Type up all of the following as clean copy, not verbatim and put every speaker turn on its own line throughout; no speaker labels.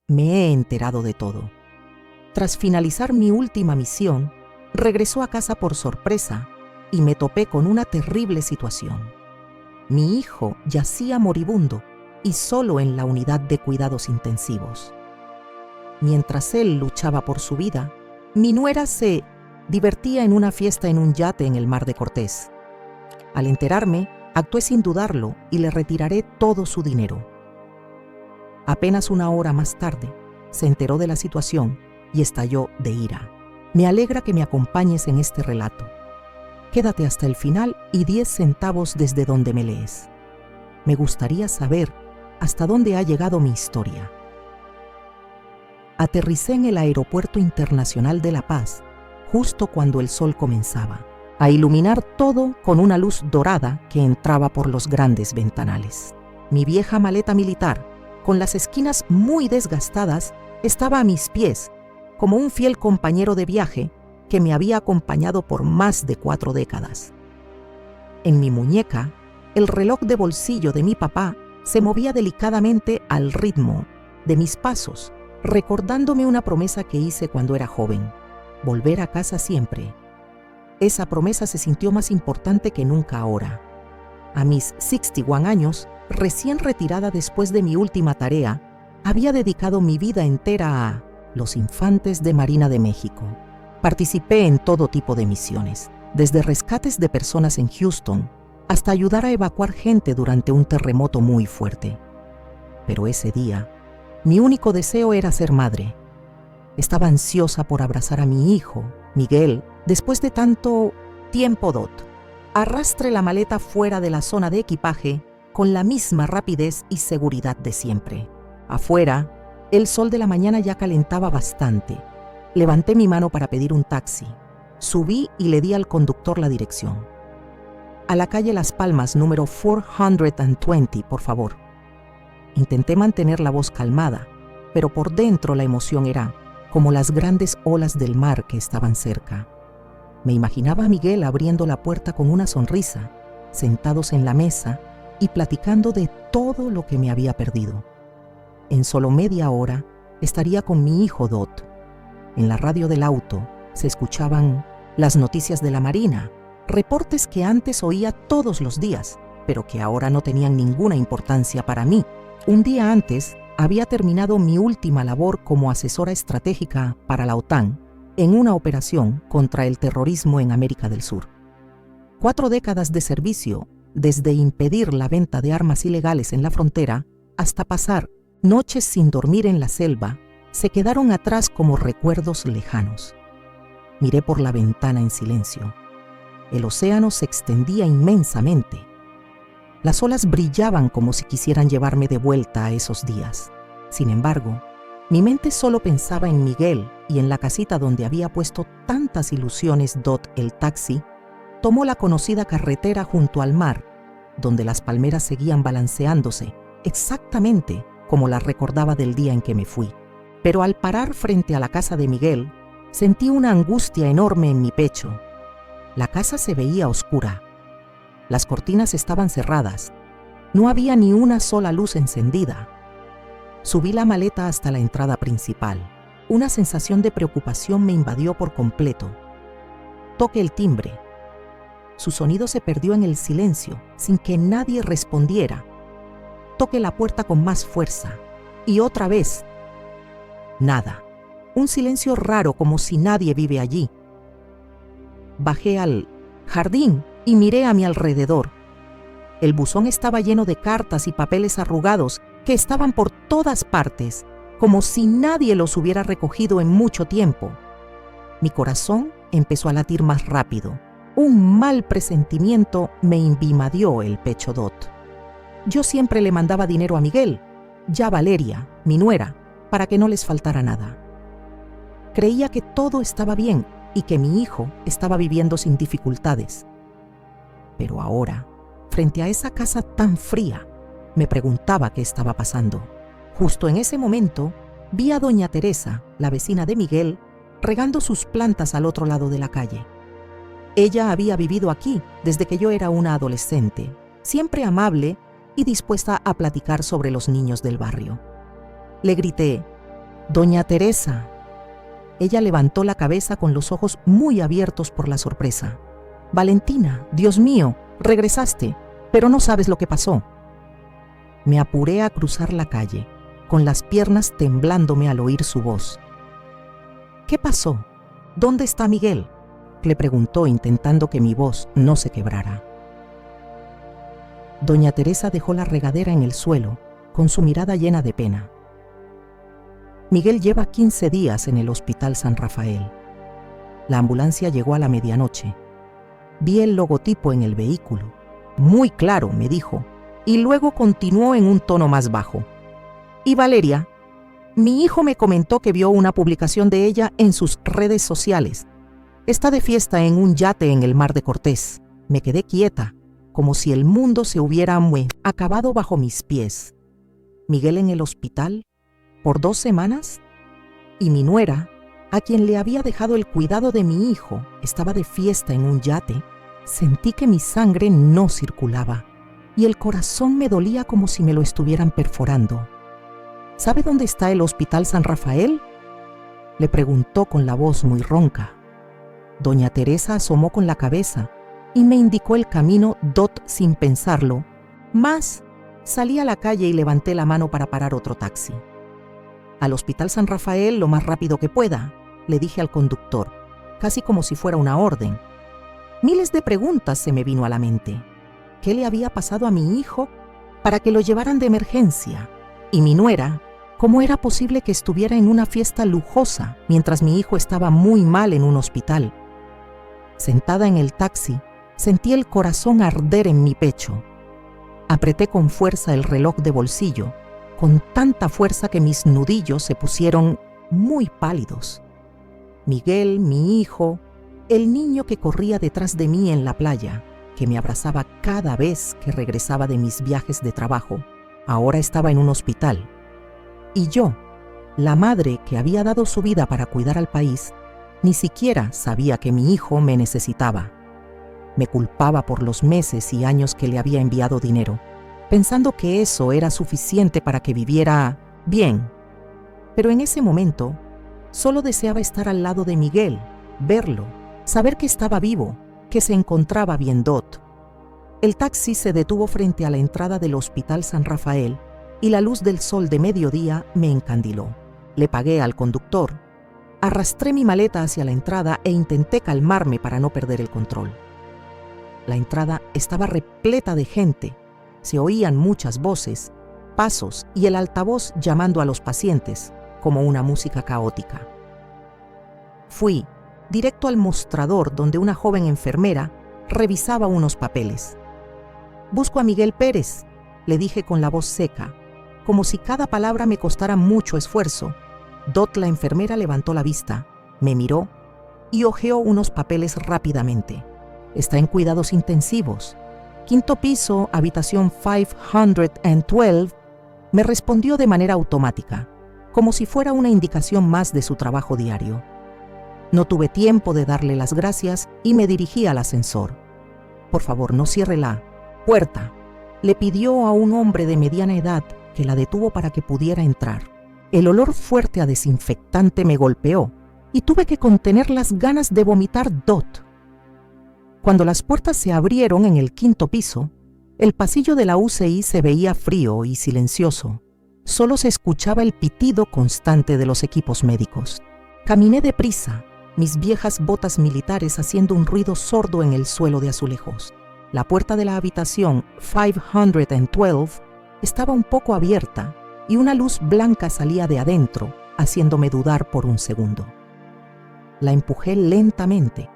Me he enterado de todo. Tras finalizar mi última misión, regresó a casa por sorpresa y me topé con una terrible situación. Mi hijo yacía moribundo y solo en la unidad de cuidados intensivos. Mientras él luchaba por su vida, mi nuera se divertía en una fiesta en un yate en el Mar de Cortés. Al enterarme, actué sin dudarlo y le retiraré todo su dinero. Apenas una hora más tarde, se enteró de la situación y estalló de ira. Me alegra que me acompañes en este relato. Quédate hasta el final y 10 centavos desde donde me lees. Me gustaría saber hasta dónde ha llegado mi historia. Aterricé en el Aeropuerto Internacional de La Paz justo cuando el sol comenzaba a iluminar todo con una luz dorada que entraba por los grandes ventanales. Mi vieja maleta militar, con las esquinas muy desgastadas, estaba a mis pies, como un fiel compañero de viaje que me había acompañado por más de 4 décadas. En mi muñeca, el reloj de bolsillo de mi papá se movía delicadamente al ritmo de mis pasos, recordándome una promesa que hice cuando era joven: volver a casa siempre. Esa promesa se sintió más importante que nunca ahora. A mis 61 años, recién retirada después de mi última tarea, había dedicado mi vida entera a los Infantes de Marina de México. Participé en todo tipo de misiones, desde rescates de personas en Houston hasta ayudar a evacuar gente durante un terremoto muy fuerte. Pero ese día, mi único deseo era ser madre. Estaba ansiosa por abrazar a mi hijo, Miguel, después de tanto tiempo. Arrastré la maleta fuera de la zona de equipaje con la misma rapidez y seguridad de siempre. Afuera, el sol de la mañana ya calentaba bastante. Levanté mi mano para pedir un taxi. Subí y le di al conductor la dirección. A la calle Las Palmas, número 420, por favor. Intenté mantener la voz calmada, pero por dentro la emoción era como las grandes olas del mar que estaban cerca. Me imaginaba a Miguel abriendo la puerta con una sonrisa, sentados en la mesa y platicando de todo lo que me había perdido. En solo media hora estaría con mi hijo Dot. En la radio del auto se escuchaban las noticias de la Marina, reportes que antes oía todos los días, pero que ahora no tenían ninguna importancia para mí. Un día antes había terminado mi última labor como asesora estratégica para la OTAN en una operación contra el terrorismo en América del Sur. 4 décadas de servicio, desde impedir la venta de armas ilegales en la frontera hasta pasar noches sin dormir en la selva, se quedaron atrás como recuerdos lejanos. Miré por la ventana en silencio. El océano se extendía inmensamente. Las olas brillaban como si quisieran llevarme de vuelta a esos días. Sin embargo, mi mente solo pensaba en Miguel y en la casita donde había puesto tantas ilusiones. El taxi tomó la conocida carretera junto al mar, donde las palmeras seguían balanceándose, exactamente como las recordaba del día en que me fui. Pero al parar frente a la casa de Miguel, sentí una angustia enorme en mi pecho. La casa se veía oscura. Las cortinas estaban cerradas. No había ni una sola luz encendida. Subí la maleta hasta la entrada principal. Una sensación de preocupación me invadió por completo. Toqué el timbre. Su sonido se perdió en el silencio, sin que nadie respondiera. Toqué la puerta con más fuerza. Y otra vez. Nada. Un silencio raro, como si nadie vive allí. Bajé al jardín y miré a mi alrededor. El buzón estaba lleno de cartas y papeles arrugados que estaban por todas partes, como si nadie los hubiera recogido en mucho tiempo. Mi corazón empezó a latir más rápido. Un mal presentimiento me invadió el pecho. Yo siempre le mandaba dinero a Miguel, ya Valeria, mi nuera, para que no les faltara nada. Creía que todo estaba bien y que mi hijo estaba viviendo sin dificultades. Pero ahora, frente a esa casa tan fría, me preguntaba qué estaba pasando. Justo en ese momento, vi a doña Teresa, la vecina de Miguel, regando sus plantas al otro lado de la calle. Ella había vivido aquí desde que yo era una adolescente, siempre amable y dispuesta a platicar sobre los niños del barrio. Le grité: Doña Teresa. Ella levantó la cabeza con los ojos muy abiertos por la sorpresa. Valentina, Dios mío, regresaste, pero no sabes lo que pasó. Me apuré a cruzar la calle, con las piernas temblándome al oír su voz. ¿Qué pasó? ¿Dónde está Miguel?, le preguntó, intentando que mi voz no se quebrara. Doña Teresa dejó la regadera en el suelo, con su mirada llena de pena. Miguel lleva 15 días en el Hospital San Rafael. La ambulancia llegó a la medianoche. Vi el logotipo en el vehículo. Muy claro, me dijo, y luego continuó en un tono más bajo. Y Valeria, mi hijo me comentó que vio una publicación de ella en sus redes sociales. Está de fiesta en un yate en el Mar de Cortés. Me quedé quieta, como si el mundo se hubiera acabado bajo mis pies. Miguel en el hospital, por 2 semanas, y mi nuera, a quien le había dejado el cuidado de mi hijo, estaba de fiesta en un yate. Sentí que mi sangre no circulaba y el corazón me dolía como si me lo estuvieran perforando. ¿Sabe dónde está el Hospital San Rafael?, le preguntó con la voz muy ronca. Doña Teresa asomó con la cabeza y me indicó el camino sin pensarlo. Mas salí a la calle y levanté la mano para parar otro taxi. Al Hospital San Rafael lo más rápido que pueda, le dije al conductor, casi como si fuera una orden. Miles de preguntas se me vino a la mente. ¿Qué le había pasado a mi hijo para que lo llevaran de emergencia? Y mi nuera, ¿cómo era posible que estuviera en una fiesta lujosa mientras mi hijo estaba muy mal en un hospital? Sentada en el taxi, sentí el corazón arder en mi pecho. Apreté con fuerza el reloj de bolsillo, con tanta fuerza que mis nudillos se pusieron muy pálidos. Miguel, mi hijo, el niño que corría detrás de mí en la playa, que me abrazaba cada vez que regresaba de mis viajes de trabajo, ahora estaba en un hospital. Y yo, la madre que había dado su vida para cuidar al país, ni siquiera sabía que mi hijo me necesitaba. Me culpaba por los meses y años que le había enviado dinero, pensando que eso era suficiente para que viviera bien. Pero en ese momento, solo deseaba estar al lado de Miguel, verlo, saber que estaba vivo, que se encontraba bien. El taxi se detuvo frente a la entrada del Hospital San Rafael y la luz del sol de mediodía me encandiló. Le pagué al conductor, arrastré mi maleta hacia la entrada e intenté calmarme para no perder el control. La entrada estaba repleta de gente. Se oían muchas voces, pasos y el altavoz llamando a los pacientes, como una música caótica. Fui directo al mostrador donde una joven enfermera revisaba unos papeles. «Busco a Miguel Pérez», le dije con la voz seca, como si cada palabra me costara mucho esfuerzo. La enfermera levantó la vista, me miró y hojeó unos papeles rápidamente. «Está en cuidados intensivos. 5º piso, habitación 512», me respondió de manera automática, como si fuera una indicación más de su trabajo diario. No tuve tiempo de darle las gracias y me dirigí al ascensor. «Por favor, no cierre la puerta», le pidió a un hombre de mediana edad que la detuvo para que pudiera entrar. El olor fuerte a desinfectante me golpeó y tuve que contener las ganas de vomitar. Cuando las puertas se abrieron en el 5º piso, el pasillo de la UCI se veía frío y silencioso. Solo se escuchaba el pitido constante de los equipos médicos. Caminé deprisa, mis viejas botas militares haciendo un ruido sordo en el suelo de azulejos. La puerta de la habitación 512 estaba un poco abierta y una luz blanca salía de adentro, haciéndome dudar por un segundo. La empujé lentamente,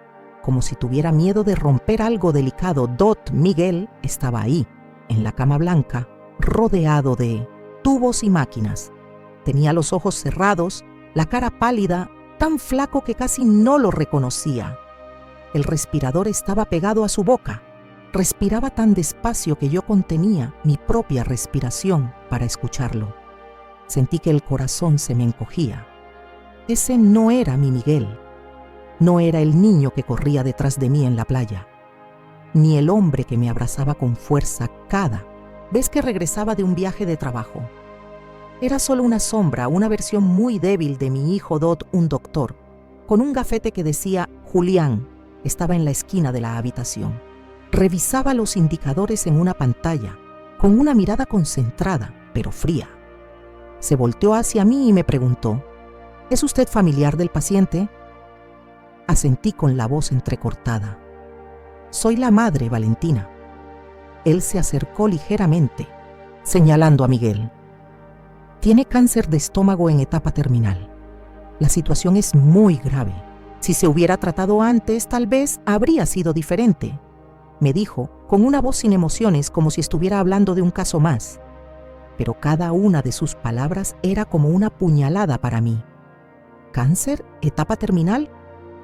como si tuviera miedo de romper algo delicado. Miguel estaba ahí, en la cama blanca, rodeado de tubos y máquinas. Tenía los ojos cerrados, la cara pálida, tan flaco que casi no lo reconocía. El respirador estaba pegado a su boca. Respiraba tan despacio que yo contenía mi propia respiración para escucharlo. Sentí que el corazón se me encogía. Ese no era mi Miguel. No era el niño que corría detrás de mí en la playa, ni el hombre que me abrazaba con fuerza cada vez que regresaba de un viaje de trabajo. Era solo una sombra, una versión muy débil de mi hijo Dot, un doctor, con un gafete que decía Julián. Estaba en la esquina de la habitación. Revisaba los indicadores en una pantalla, con una mirada concentrada, pero fría. Se volteó hacia mí y me preguntó: ¿Es usted familiar del paciente? Asentí con la voz entrecortada. Soy la madre, Valentina. Él se acercó ligeramente, señalando a Miguel. Tiene cáncer de estómago en etapa terminal. La situación es muy grave. Si se hubiera tratado antes, tal vez habría sido diferente, me dijo, con una voz sin emociones, como si estuviera hablando de un caso más. Pero cada una de sus palabras era como una puñalada para mí. ¿Cáncer? ¿Etapa terminal?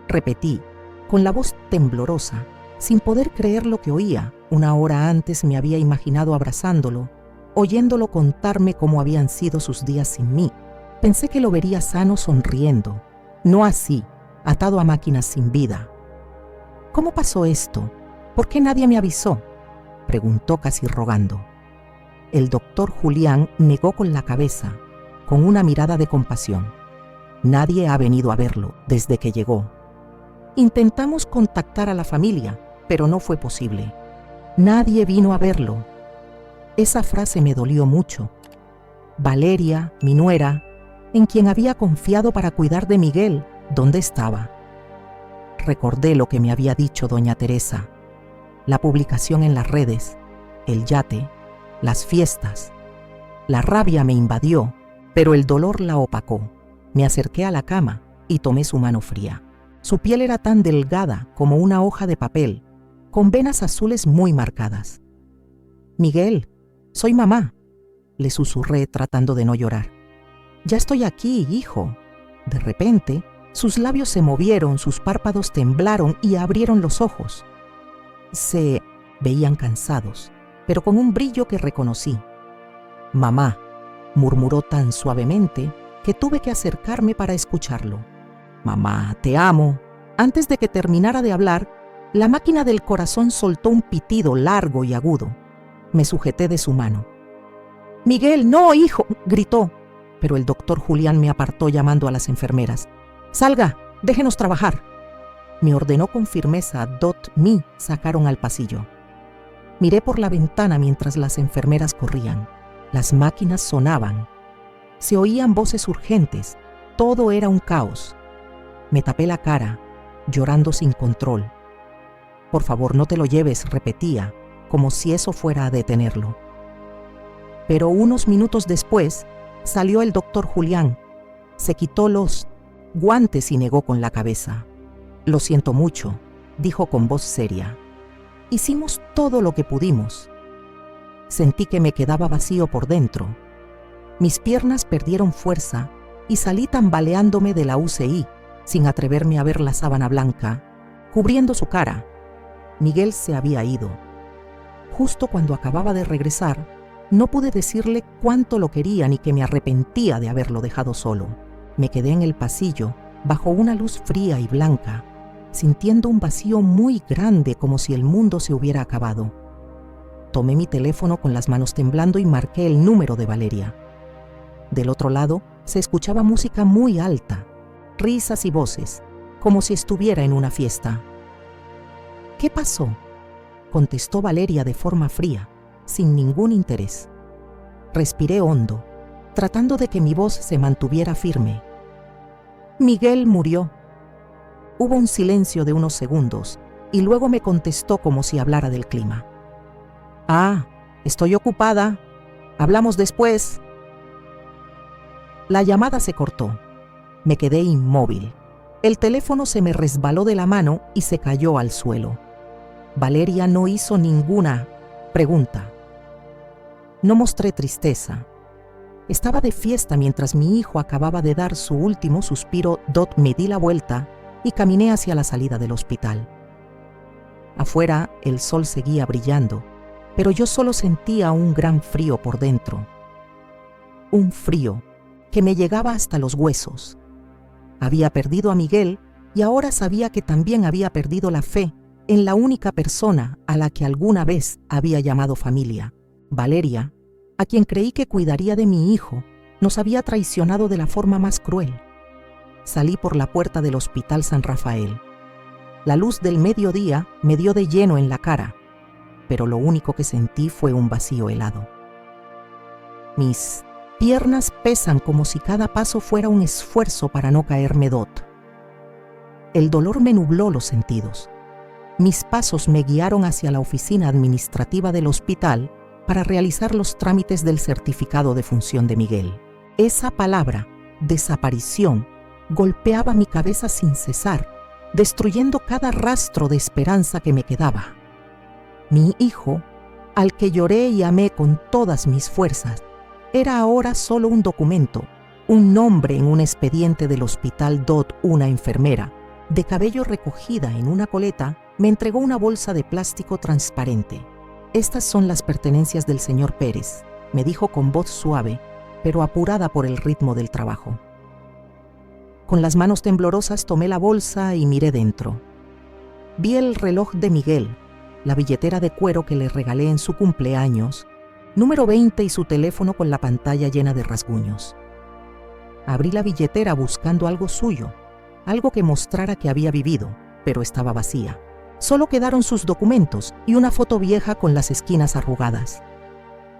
Repetí, con la voz temblorosa, sin poder creer lo que oía. Una hora antes me había imaginado abrazándolo, oyéndolo contarme cómo habían sido sus días sin mí. Pensé que lo vería sano sonriendo, no así, atado a máquinas sin vida. ¿Cómo pasó esto? ¿Por qué nadie me avisó?, preguntó casi rogando. El doctor Julián negó con la cabeza, con una mirada de compasión. Nadie ha venido a verlo desde que llegó. Intentamos contactar a la familia, pero no fue posible. Nadie vino a verlo. Esa frase me dolió mucho. Valeria, mi nuera, en quien había confiado para cuidar de Miguel, ¿dónde estaba? Recordé lo que me había dicho doña Teresa. La publicación en las redes, el yate, las fiestas. La rabia me invadió, pero el dolor la opacó. Me acerqué a la cama y tomé su mano fría. Su piel era tan delgada como una hoja de papel, con venas azules muy marcadas. Miguel, soy mamá, le susurré tratando de no llorar. Ya estoy aquí, hijo. De repente, sus labios se movieron, sus párpados temblaron y abrieron los ojos. Se veían cansados, pero con un brillo que reconocí. Mamá, murmuró tan suavemente que tuve que acercarme para escucharlo. Mamá, te amo. Antes de que terminara de hablar, la máquina del corazón soltó un pitido largo y agudo. Me sujeté de su mano. Miguel, no, hijo, gritó, pero el doctor Julián me apartó llamando a las enfermeras. Salga, déjenos trabajar. Me ordenó con firmeza. Dot y sacaron al pasillo. Miré por la ventana mientras las enfermeras corrían. Las máquinas sonaban. Se oían voces urgentes. Todo era un caos. Me tapé la cara, llorando sin control. Por favor, no te lo lleves, repetía, como si eso fuera a detenerlo. Pero unos minutos después, salió el doctor Julián. Se quitó los guantes y negó con la cabeza. Lo siento mucho, dijo con voz seria. Hicimos todo lo que pudimos. Sentí que me quedaba vacío por dentro. Mis piernas perdieron fuerza y salí tambaleándome de la UCI, sin atreverme a ver la sábana blanca, cubriendo su cara. Miguel se había ido. Justo cuando acababa de regresar, no pude decirle cuánto lo quería ni que me arrepentía de haberlo dejado solo. Me quedé en el pasillo, bajo una luz fría y blanca, sintiendo un vacío muy grande, como si el mundo se hubiera acabado. Tomé mi teléfono con las manos temblando y marqué el número de Valeria. Del otro lado se escuchaba música muy alta, risas y voces, como si estuviera en una fiesta. ¿Qué pasó?, contestó Valeria de forma fría, sin ningún interés. Respiré hondo, tratando de que mi voz se mantuviera firme. Miguel murió. Hubo un silencio de unos segundos y luego me contestó como si hablara del clima. Ah, estoy ocupada. Hablamos después. La llamada se cortó. Me quedé inmóvil. El teléfono se me resbaló de la mano y se cayó al suelo. Valeria no hizo ninguna pregunta. No mostré tristeza. Estaba de fiesta mientras mi hijo acababa de dar su último suspiro. Dot, me di la vuelta y caminé hacia la salida del hospital. Afuera el sol seguía brillando, pero yo solo sentía un gran frío por dentro. Un frío que me llegaba hasta los huesos. Había perdido a Miguel y ahora sabía que también había perdido la fe en la única persona a la que alguna vez había llamado familia. Valeria, a quien creí que cuidaría de mi hijo, nos había traicionado de la forma más cruel. Salí por la puerta del Hospital San Rafael. La luz del mediodía me dio de lleno en la cara, pero lo único que sentí fue un vacío helado. Mis piernas pesan como si cada paso fuera un esfuerzo para no caerme dot. El dolor me nubló los sentidos. Mis pasos me guiaron hacia la oficina administrativa del hospital para realizar los trámites del certificado de función de Miguel. Esa palabra, desaparición, golpeaba mi cabeza sin cesar, destruyendo cada rastro de esperanza que me quedaba. Mi hijo, al que lloré y amé con todas mis fuerzas, era ahora solo un documento, un nombre en un expediente del hospital. Una enfermera, de cabello recogida en una coleta, me entregó una bolsa de plástico transparente. «Estas son las pertenencias del señor Pérez», me dijo con voz suave, pero apurada por el ritmo del trabajo. Con las manos temblorosas tomé la bolsa y miré dentro. Vi el reloj de Miguel, la billetera de cuero que le regalé en su cumpleaños, número 20 y su teléfono con la pantalla llena de rasguños. Abrí la billetera buscando algo suyo, algo que mostrara que había vivido, pero estaba vacía. Solo quedaron sus documentos y una foto vieja con las esquinas arrugadas.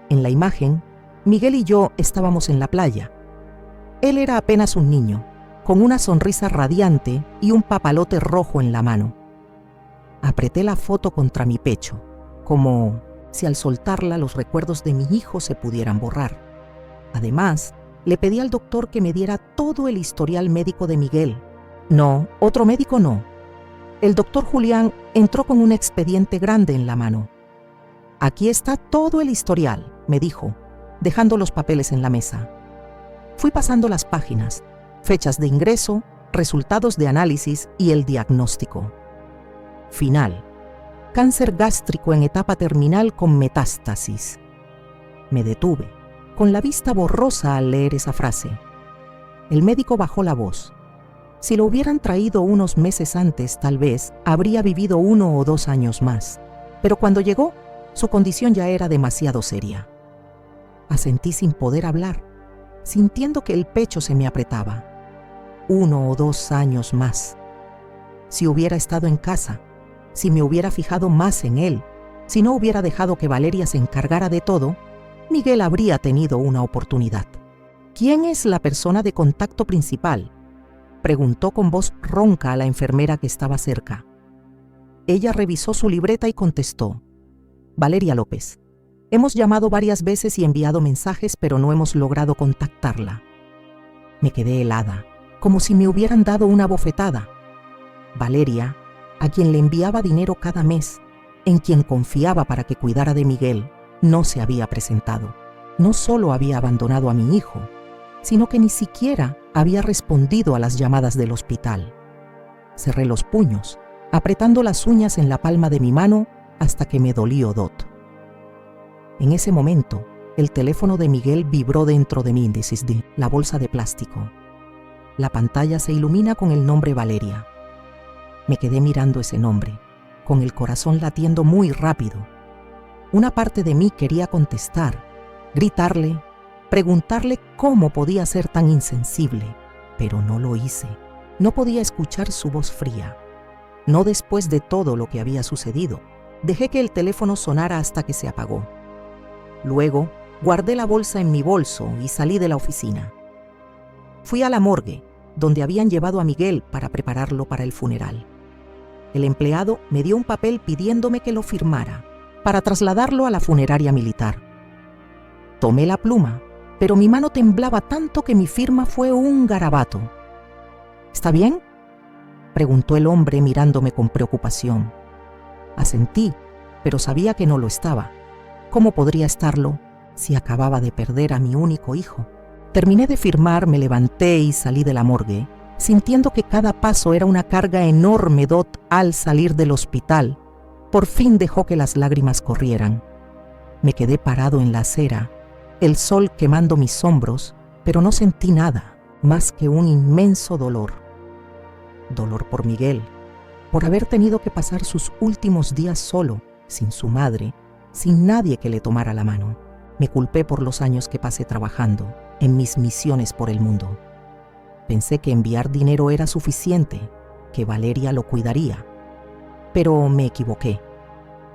En la imagen, Miguel y yo estábamos en la playa. Él era apenas un niño, con una sonrisa radiante y un papalote rojo en la mano. Apreté la foto contra mi pecho, como si al soltarla los recuerdos de mi hijo se pudieran borrar. Además, le pedí al doctor que me diera todo el historial médico de Miguel. No, otro médico no. El doctor Julián entró con un expediente grande en la mano. «Aquí está todo el historial», me dijo, dejando los papeles en la mesa. Fui pasando las páginas, fechas de ingreso, resultados de análisis y el diagnóstico. Final: cáncer gástrico en etapa terminal con metástasis. Me detuve, con la vista borrosa al leer esa frase. El médico bajó la voz. Si lo hubieran traído unos meses antes, tal vez habría vivido 1 o 2 años más. Pero cuando llegó, su condición ya era demasiado seria. Asentí sin poder hablar, sintiendo que el pecho se me apretaba. 1 o 2 años más. Si hubiera estado en casa, si me hubiera fijado más en él, si no hubiera dejado que Valeria se encargara de todo, Miguel habría tenido una oportunidad. «¿Quién es la persona de contacto principal?», preguntó con voz ronca a la enfermera que estaba cerca. Ella revisó su libreta y contestó: «Valeria López. Hemos llamado varias veces y enviado mensajes, pero no hemos logrado contactarla». Me quedé helada, como si me hubieran dado una bofetada. Valeria, a quien le enviaba dinero cada mes, en quien confiaba para que cuidara de Miguel, no se había presentado. No solo había abandonado a mi hijo, sino que ni siquiera había respondido a las llamadas del hospital. Cerré los puños, apretando las uñas en la palma de mi mano hasta que me dolió dot. En ese momento, el teléfono de Miguel vibró dentro de mí, desde la bolsa de plástico. La pantalla se ilumina con el nombre Valeria. Me quedé mirando ese nombre, con el corazón latiendo muy rápido. Una parte de mí quería contestar, gritarle, preguntarle cómo podía ser tan insensible, pero no lo hice. No podía escuchar su voz fría. No después de todo lo que había sucedido. Dejé que el teléfono sonara hasta que se apagó. Luego, guardé la bolsa en mi bolso y salí de la oficina. Fui a la morgue, donde habían llevado a Miguel para prepararlo para el funeral. El empleado me dio un papel pidiéndome que lo firmara para trasladarlo a la funeraria militar. Tomé la pluma, pero mi mano temblaba tanto que mi firma fue un garabato. «¿Está bien?», preguntó el hombre mirándome con preocupación. Asentí, pero sabía que no lo estaba. ¿Cómo podría estarlo si acababa de perder a mi único hijo? Terminé de firmar, me levanté y salí de la morgue, sintiendo que cada paso era una carga enorme. Al salir del hospital, por fin dejó que las lágrimas corrieran. Me quedé parado en la acera, el sol quemando mis hombros, pero no sentí nada más que un inmenso dolor. Dolor por Miguel, por haber tenido que pasar sus últimos días solo, sin su madre, sin nadie que le tomara la mano. Me culpé por los años que pasé trabajando en mis misiones por el mundo. Pensé que enviar dinero era suficiente, que Valeria lo cuidaría. Pero me equivoqué.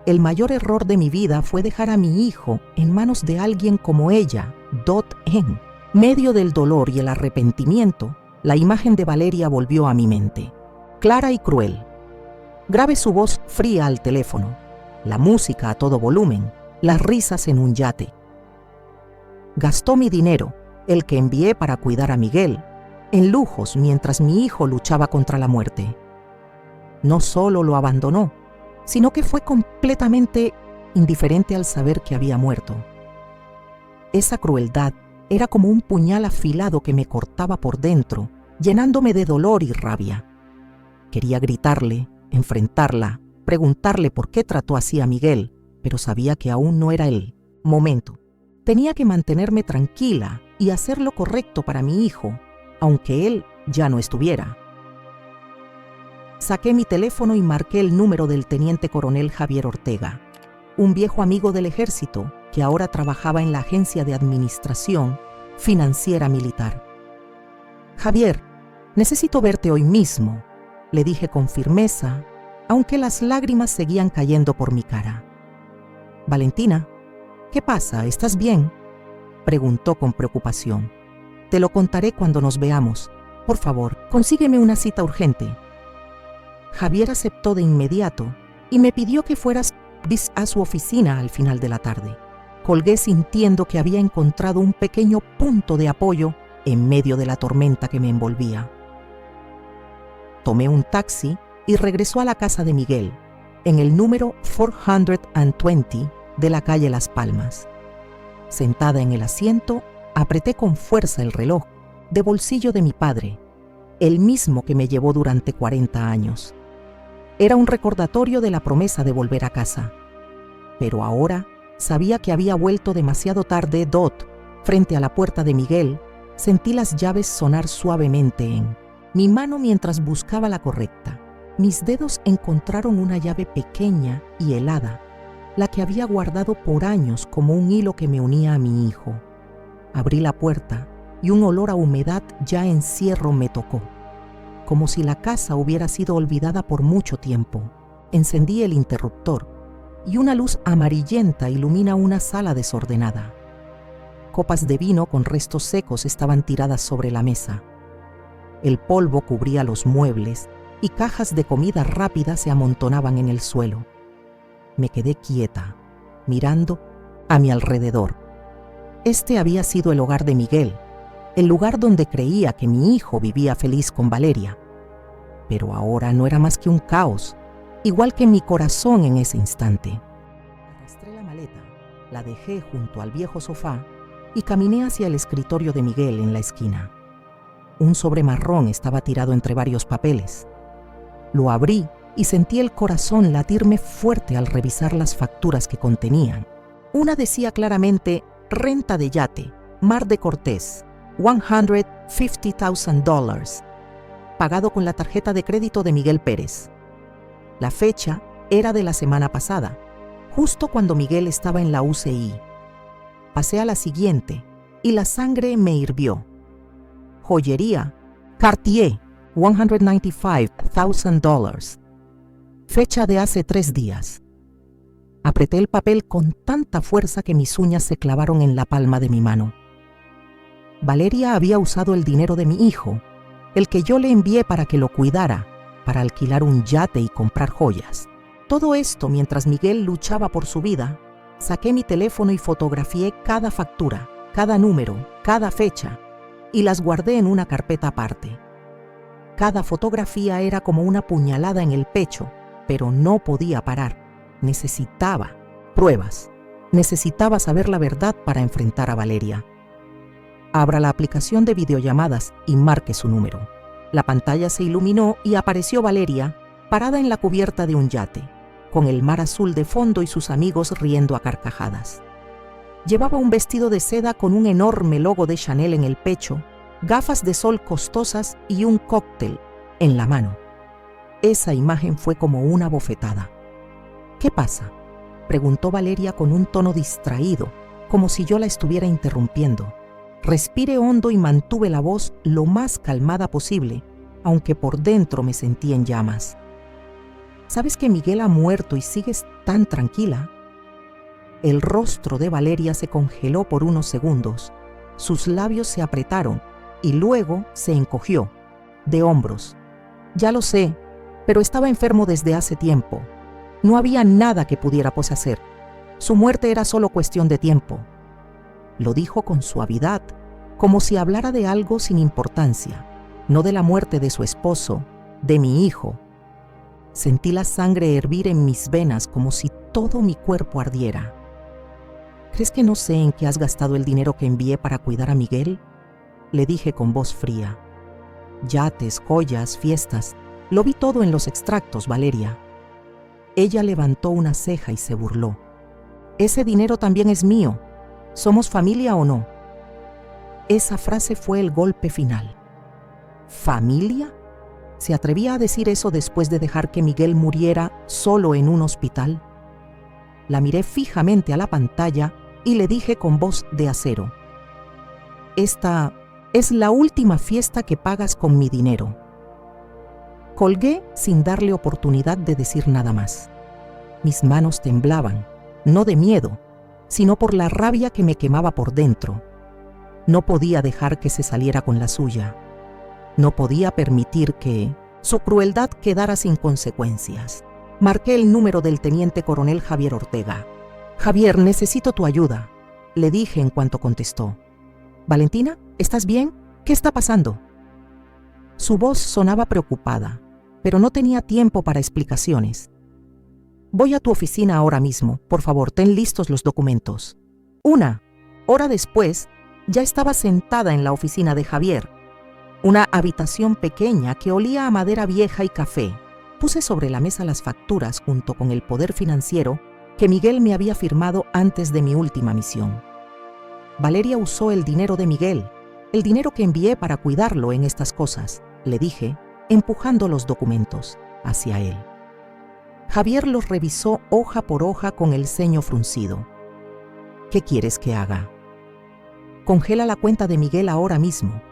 El mayor error de mi vida fue dejar a mi hijo en manos de alguien como ella, Dot En. Medio del dolor y el arrepentimiento, la imagen de Valeria volvió a mi mente, clara y cruel. Grabé su voz fría al teléfono, la música a todo volumen, las risas en un yate. Gastó mi dinero, el que envié para cuidar a Miguel, en lujos mientras mi hijo luchaba contra la muerte. No solo lo abandonó, sino que fue completamente indiferente al saber que había muerto. Esa crueldad era como un puñal afilado que me cortaba por dentro, llenándome de dolor y rabia. Quería gritarle, enfrentarla, preguntarle por qué trató así a Miguel, pero sabía que aún no era el momento. Tenía que mantenerme tranquila y hacer lo correcto para mi hijo, aunque él ya no estuviera. Saqué mi teléfono y marqué el número del teniente coronel Javier Ortega, un viejo amigo del ejército que ahora trabajaba en la Agencia de Administración Financiera Militar. Javier, necesito verte hoy mismo, le dije con firmeza, aunque las lágrimas seguían cayendo por mi cara. Valentina, ¿qué pasa? ¿Estás bien?, preguntó con preocupación. Te lo contaré cuando nos veamos. Por favor, consígueme una cita urgente. Javier aceptó de inmediato y me pidió que fueras a su oficina al final de la tarde. Colgué sintiendo que había encontrado un pequeño punto de apoyo en medio de la tormenta que me envolvía. Tomé un taxi y regresó a la casa de Miguel, en el número 420 de la calle Las Palmas. Sentada en el asiento, apreté con fuerza el reloj de bolsillo de mi padre, el mismo que me llevó durante 40 años. Era un recordatorio de la promesa de volver a casa. Pero ahora sabía que había vuelto demasiado tarde. Frente a la puerta de Miguel, sentí las llaves sonar suavemente en mi mano mientras buscaba la correcta. Mis dedos encontraron una llave pequeña y helada, la que había guardado por años como un hilo que me unía a mi hijo. Abrí la puerta y un olor a humedad ya en cierre me tocó, como si la casa hubiera sido olvidada por mucho tiempo. Encendí el interruptor y una luz amarillenta ilumina una sala desordenada. Copas de vino con restos secos estaban tiradas sobre la mesa. El polvo cubría los muebles y cajas de comida rápida se amontonaban en el suelo. Me quedé quieta, mirando a mi alrededor. Este había sido el hogar de Miguel, el lugar donde creía que mi hijo vivía feliz con Valeria. Pero ahora no era más que un caos, igual que mi corazón en ese instante. Arrastré la maleta, la dejé junto al viejo sofá y caminé hacia el escritorio de Miguel en la esquina. Un sobre marrón estaba tirado entre varios papeles. Lo abrí y sentí el corazón latirme fuerte al revisar las facturas que contenían. Una decía claramente: renta de yate, Mar de Cortés, $150,000, pagado con la tarjeta de crédito de Miguel Pérez. La fecha era de la semana pasada, justo cuando Miguel estaba en la UCI. Pasé a la siguiente y la sangre me hirvió. Joyería, Cartier, $195,000. Fecha de hace 3 días. Apreté el papel con tanta fuerza que mis uñas se clavaron en la palma de mi mano. Valeria había usado el dinero de mi hijo, el que yo le envié para que lo cuidara, para alquilar un yate y comprar joyas. Todo esto mientras Miguel luchaba por su vida. Saqué mi teléfono y fotografié cada factura, cada número, cada fecha, y las guardé en una carpeta aparte. Cada fotografía era como una puñalada en el pecho, pero no podía parar. Necesitaba pruebas. Necesitaba saber la verdad para enfrentar a Valeria. Abra la aplicación de videollamadas y marque su número. La pantalla se iluminó y apareció Valeria, parada en la cubierta de un yate, con el mar azul de fondo y sus amigos riendo a carcajadas. Llevaba un vestido de seda con un enorme logo de Chanel en el pecho, gafas de sol costosas y un cóctel en la mano. Esa imagen fue como una bofetada. ¿Qué pasa?, preguntó Valeria con un tono distraído, como si yo la estuviera interrumpiendo. Respiré hondo y mantuve la voz lo más calmada posible, aunque por dentro me sentí en llamas. ¿Sabes que Miguel ha muerto y sigues tan tranquila? El rostro de Valeria se congeló por unos segundos. Sus labios se apretaron y luego se encogió, de hombros. Ya lo sé, pero estaba enfermo desde hace tiempo. No había nada que pudiera hacer. Su muerte era solo cuestión de tiempo. Lo dijo con suavidad, como si hablara de algo sin importancia, no de la muerte de su esposo, de mi hijo. Sentí la sangre hervir en mis venas como si todo mi cuerpo ardiera. ¿Crees que no sé en qué has gastado el dinero que envié para cuidar a Miguel? Le dije con voz fría. Yates, joyas, fiestas, lo vi todo en los extractos, Valeria. Ella levantó una ceja y se burló. Ese dinero también es mío. ¿Somos familia o no? Esa frase fue el golpe final. ¿Familia? ¿Se atrevía a decir eso después de dejar que Miguel muriera solo en un hospital? La miré fijamente a la pantalla y le dije con voz de acero. Esta es la última fiesta que pagas con mi dinero. Colgué sin darle oportunidad de decir nada más. Mis manos temblaban, no de miedo, sino por la rabia que me quemaba por dentro. No podía dejar que se saliera con la suya. No podía permitir que su crueldad quedara sin consecuencias. Marqué el número del teniente coronel Javier Ortega. Javier, necesito tu ayuda, le dije en cuanto contestó. Valentina, ¿estás bien? ¿Qué está pasando? Su voz sonaba preocupada, pero no tenía tiempo para explicaciones. Voy a tu oficina ahora mismo. Por favor, ten listos los documentos. Una hora después, ya estaba sentada en la oficina de Javier. Una habitación pequeña que olía a madera vieja y café. Puse sobre la mesa las facturas junto con el poder financiero que Miguel me había firmado antes de mi última misión. Valeria usó el dinero de Miguel, el dinero que envié para cuidarlo en estas cosas, le dije, empujando los documentos hacia él. Javier los revisó hoja por hoja con el ceño fruncido. ¿Qué quieres que haga? Congela la cuenta de Miguel ahora mismo.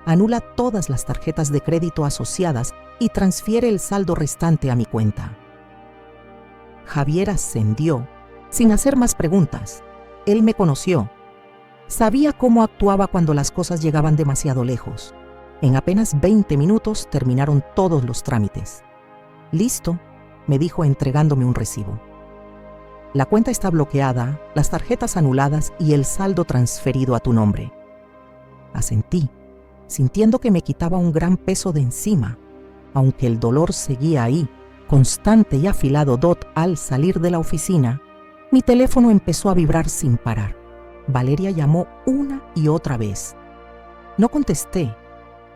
Anula todas las tarjetas de crédito asociadas y transfiere el saldo restante a mi cuenta. Javier ascendió, sin hacer más preguntas. Él me conoció. Sabía cómo actuaba cuando las cosas llegaban demasiado lejos. En apenas 20 minutos terminaron todos los trámites. «Listo», me dijo entregándome un recibo. «La cuenta está bloqueada, las tarjetas anuladas y el saldo transferido a tu nombre». Asentí, sintiendo que me quitaba un gran peso de encima, aunque el dolor seguía ahí, constante y afilado. Al salir de la oficina, mi teléfono empezó a vibrar sin parar. Valeria llamó una y otra vez. No contesté,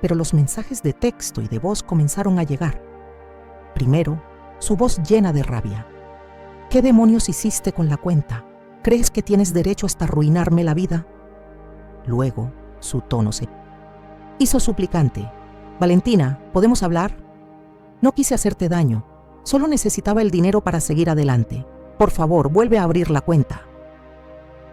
pero los mensajes de texto y de voz comenzaron a llegar. Primero, su voz llena de rabia. ¿Qué demonios hiciste con la cuenta? ¿Crees que tienes derecho hasta arruinarme la vida? Luego, su tono se hizo suplicante. Valentina, ¿podemos hablar? No quise hacerte daño. Solo necesitaba el dinero para seguir adelante. Por favor, vuelve a abrir la cuenta.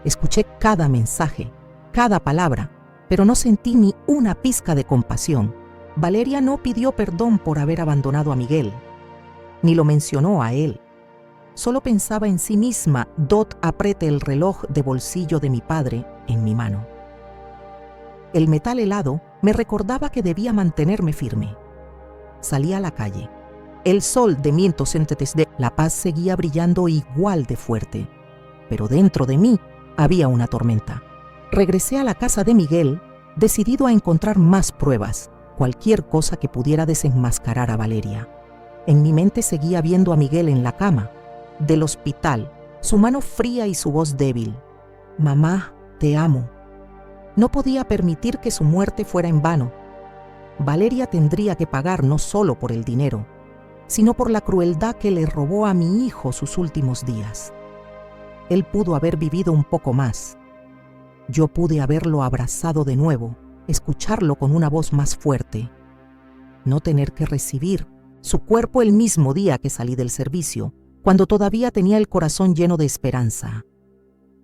Escuché cada mensaje, cada palabra, pero no sentí ni una pizca de compasión. Valeria no pidió perdón por haber abandonado a Miguel, ni lo mencionó a él. Solo pensaba en sí misma. Apreté el reloj de bolsillo de mi padre en mi mano. El metal helado me recordaba que debía mantenerme firme. Salí a la calle. El sol de desde La Paz seguía brillando igual de fuerte, pero dentro de mí había una tormenta. Regresé a la casa de Miguel, decidido a encontrar más pruebas, cualquier cosa que pudiera desenmascarar a Valeria. En mi mente seguía viendo a Miguel en la cama del hospital, su mano fría y su voz débil. «Mamá, te amo». No podía permitir que su muerte fuera en vano. Valeria tendría que pagar no solo por el dinero, sino por la crueldad que le robó a mi hijo sus últimos días. Él pudo haber vivido un poco más. Yo pude haberlo abrazado de nuevo, escucharlo con una voz más fuerte, no tener que recibir su cuerpo el mismo día que salí del servicio, cuando todavía tenía el corazón lleno de esperanza.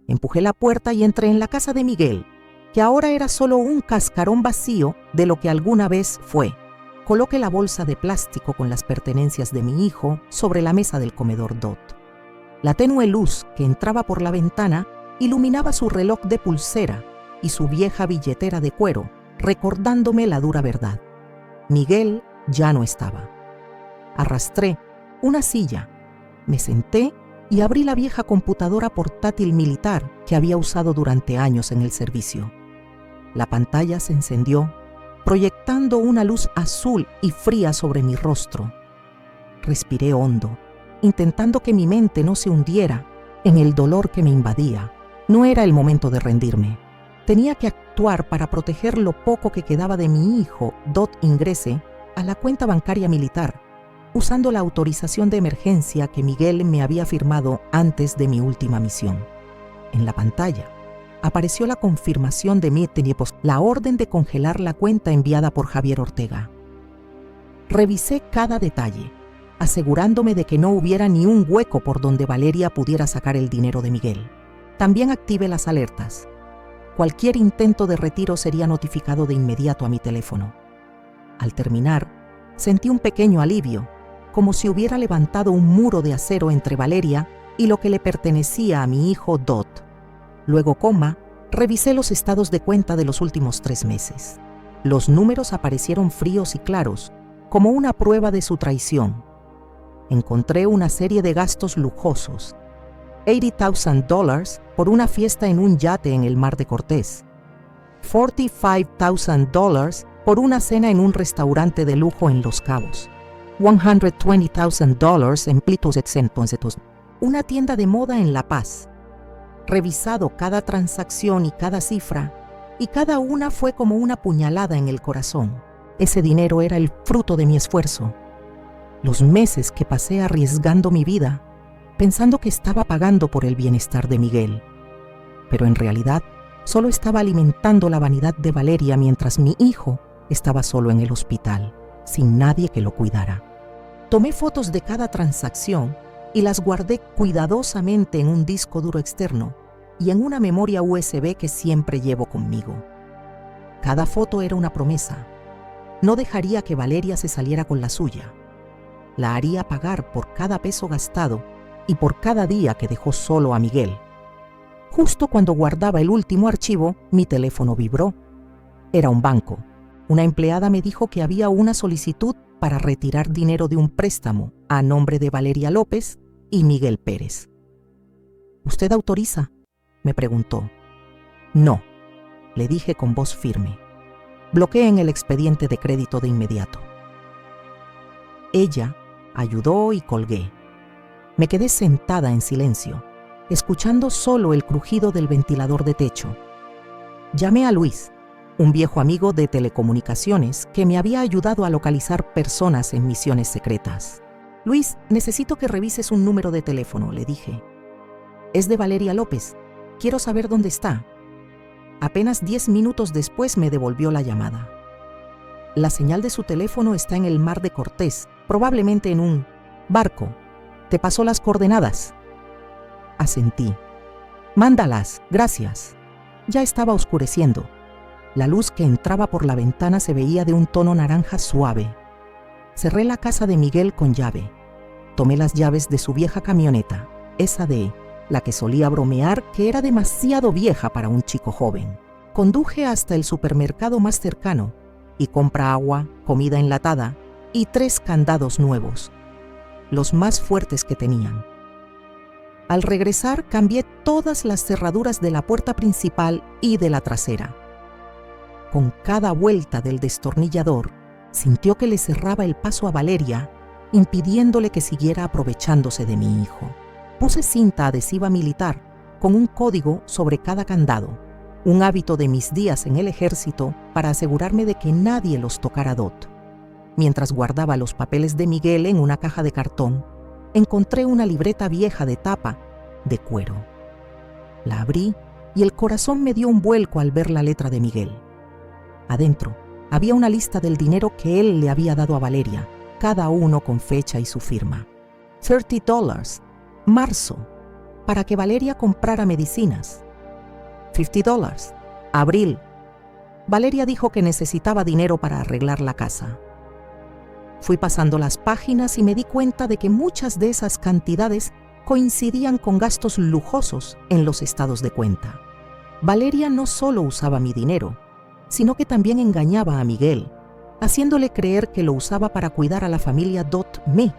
Empujé la puerta y entré en la casa de Miguel, que ahora era solo un cascarón vacío de lo que alguna vez fue. Coloqué la bolsa de plástico con las pertenencias de mi hijo sobre la mesa del comedor Dot. La tenue luz que entraba por la ventana iluminaba su reloj de pulsera y su vieja billetera de cuero, recordándome la dura verdad. Miguel ya no estaba. Arrastré una silla, me senté y abrí la vieja computadora portátil militar que había usado durante años en el servicio. La pantalla se encendió, proyectando una luz azul y fría sobre mi rostro. Respiré hondo, intentando que mi mente no se hundiera en el dolor que me invadía. No era el momento de rendirme. Tenía que actuar para proteger lo poco que quedaba de mi hijo, Dot Ingrese, a la cuenta bancaria militar, usando la autorización de emergencia que Miguel me había firmado antes de mi última misión. En la pantalla apareció la confirmación de mi la orden de congelar la cuenta enviada por Javier Ortega. Revisé cada detalle, asegurándome de que no hubiera ni un hueco por donde Valeria pudiera sacar el dinero de Miguel. También activé las alertas. Cualquier intento de retiro sería notificado de inmediato a mi teléfono. Al terminar, sentí un pequeño alivio, como si hubiera levantado un muro de acero entre Valeria y lo que le pertenecía a mi hijo Dot. Luego, revisé los estados de cuenta de los últimos 3 meses. Los números aparecieron fríos y claros, como una prueba de su traición. Encontré una serie de gastos lujosos. $80,000 por una fiesta en un yate en el Mar de Cortés. $45,000 por una cena en un restaurante de lujo en Los Cabos. $120,000 en Plitos Exentos, una tienda de moda en La Paz. Revisado cada transacción y cada cifra, y cada una fue como una puñalada en el corazón. Ese dinero era el fruto de mi esfuerzo. Los meses que pasé arriesgando mi vida, pensando que estaba pagando por el bienestar de Miguel. Pero en realidad, solo estaba alimentando la vanidad de Valeria mientras mi hijo estaba solo en el hospital, sin nadie que lo cuidara. Tomé fotos de cada transacción y las guardé cuidadosamente en un disco duro externo y en una memoria USB que siempre llevo conmigo. Cada foto era una promesa. No dejaría que Valeria se saliera con la suya. La haría pagar por cada peso gastado y por cada día que dejó solo a Miguel. Justo cuando guardaba el último archivo, mi teléfono vibró. Era un banco. Una empleada me dijo que había una solicitud para retirar dinero de un préstamo a nombre de Valeria López y Miguel Pérez. ¿Usted autoriza?, me preguntó. No, le dije con voz firme. Bloqueen el expediente de crédito de inmediato. Ella ayudó y colgué. Me quedé sentada en silencio, escuchando solo el crujido del ventilador de techo. Llamé a Luis, un viejo amigo de telecomunicaciones que me había ayudado a localizar personas en misiones secretas. Luis, necesito que revises un número de teléfono, le dije. Es de Valeria López. Quiero saber dónde está. Apenas 10 minutos después me devolvió la llamada. La señal de su teléfono está en el Mar de Cortés, probablemente en un barco. ¿Te pasó las coordenadas? Asentí. Mándalas, gracias. Ya estaba oscureciendo. La luz que entraba por la ventana se veía de un tono naranja suave. Cerré la casa de Miguel con llave. Tomé las llaves de su vieja camioneta, esa de la que solía bromear que era demasiado vieja para un chico joven. Conduje hasta el supermercado más cercano y compré agua, comida enlatada y 3 candados nuevos, los más fuertes que tenían. Al regresar, cambié todas las cerraduras de la puerta principal y de la trasera. Con cada vuelta del destornillador, sintió que le cerraba el paso a Valeria, impidiéndole que siguiera aprovechándose de mi hijo. Puse cinta adhesiva militar con un código sobre cada candado, un hábito de mis días en el ejército para asegurarme de que nadie los tocara Dot. Mientras guardaba los papeles de Miguel en una caja de cartón, encontré una libreta vieja de tapa, de cuero. La abrí y el corazón me dio un vuelco al ver la letra de Miguel. Adentro había una lista del dinero que él le había dado a Valeria, cada uno con fecha y su firma. $30, marzo. para que Valeria comprara medicinas. $50. Abril. Valeria dijo que necesitaba dinero para arreglar la casa. Fui pasando las páginas y me di cuenta de que muchas de esas cantidades coincidían con gastos lujosos en los estados de cuenta. Valeria no solo usaba mi dinero, sino que también engañaba a Miguel, haciéndole creer que lo usaba para cuidar a la familia Dot-Me.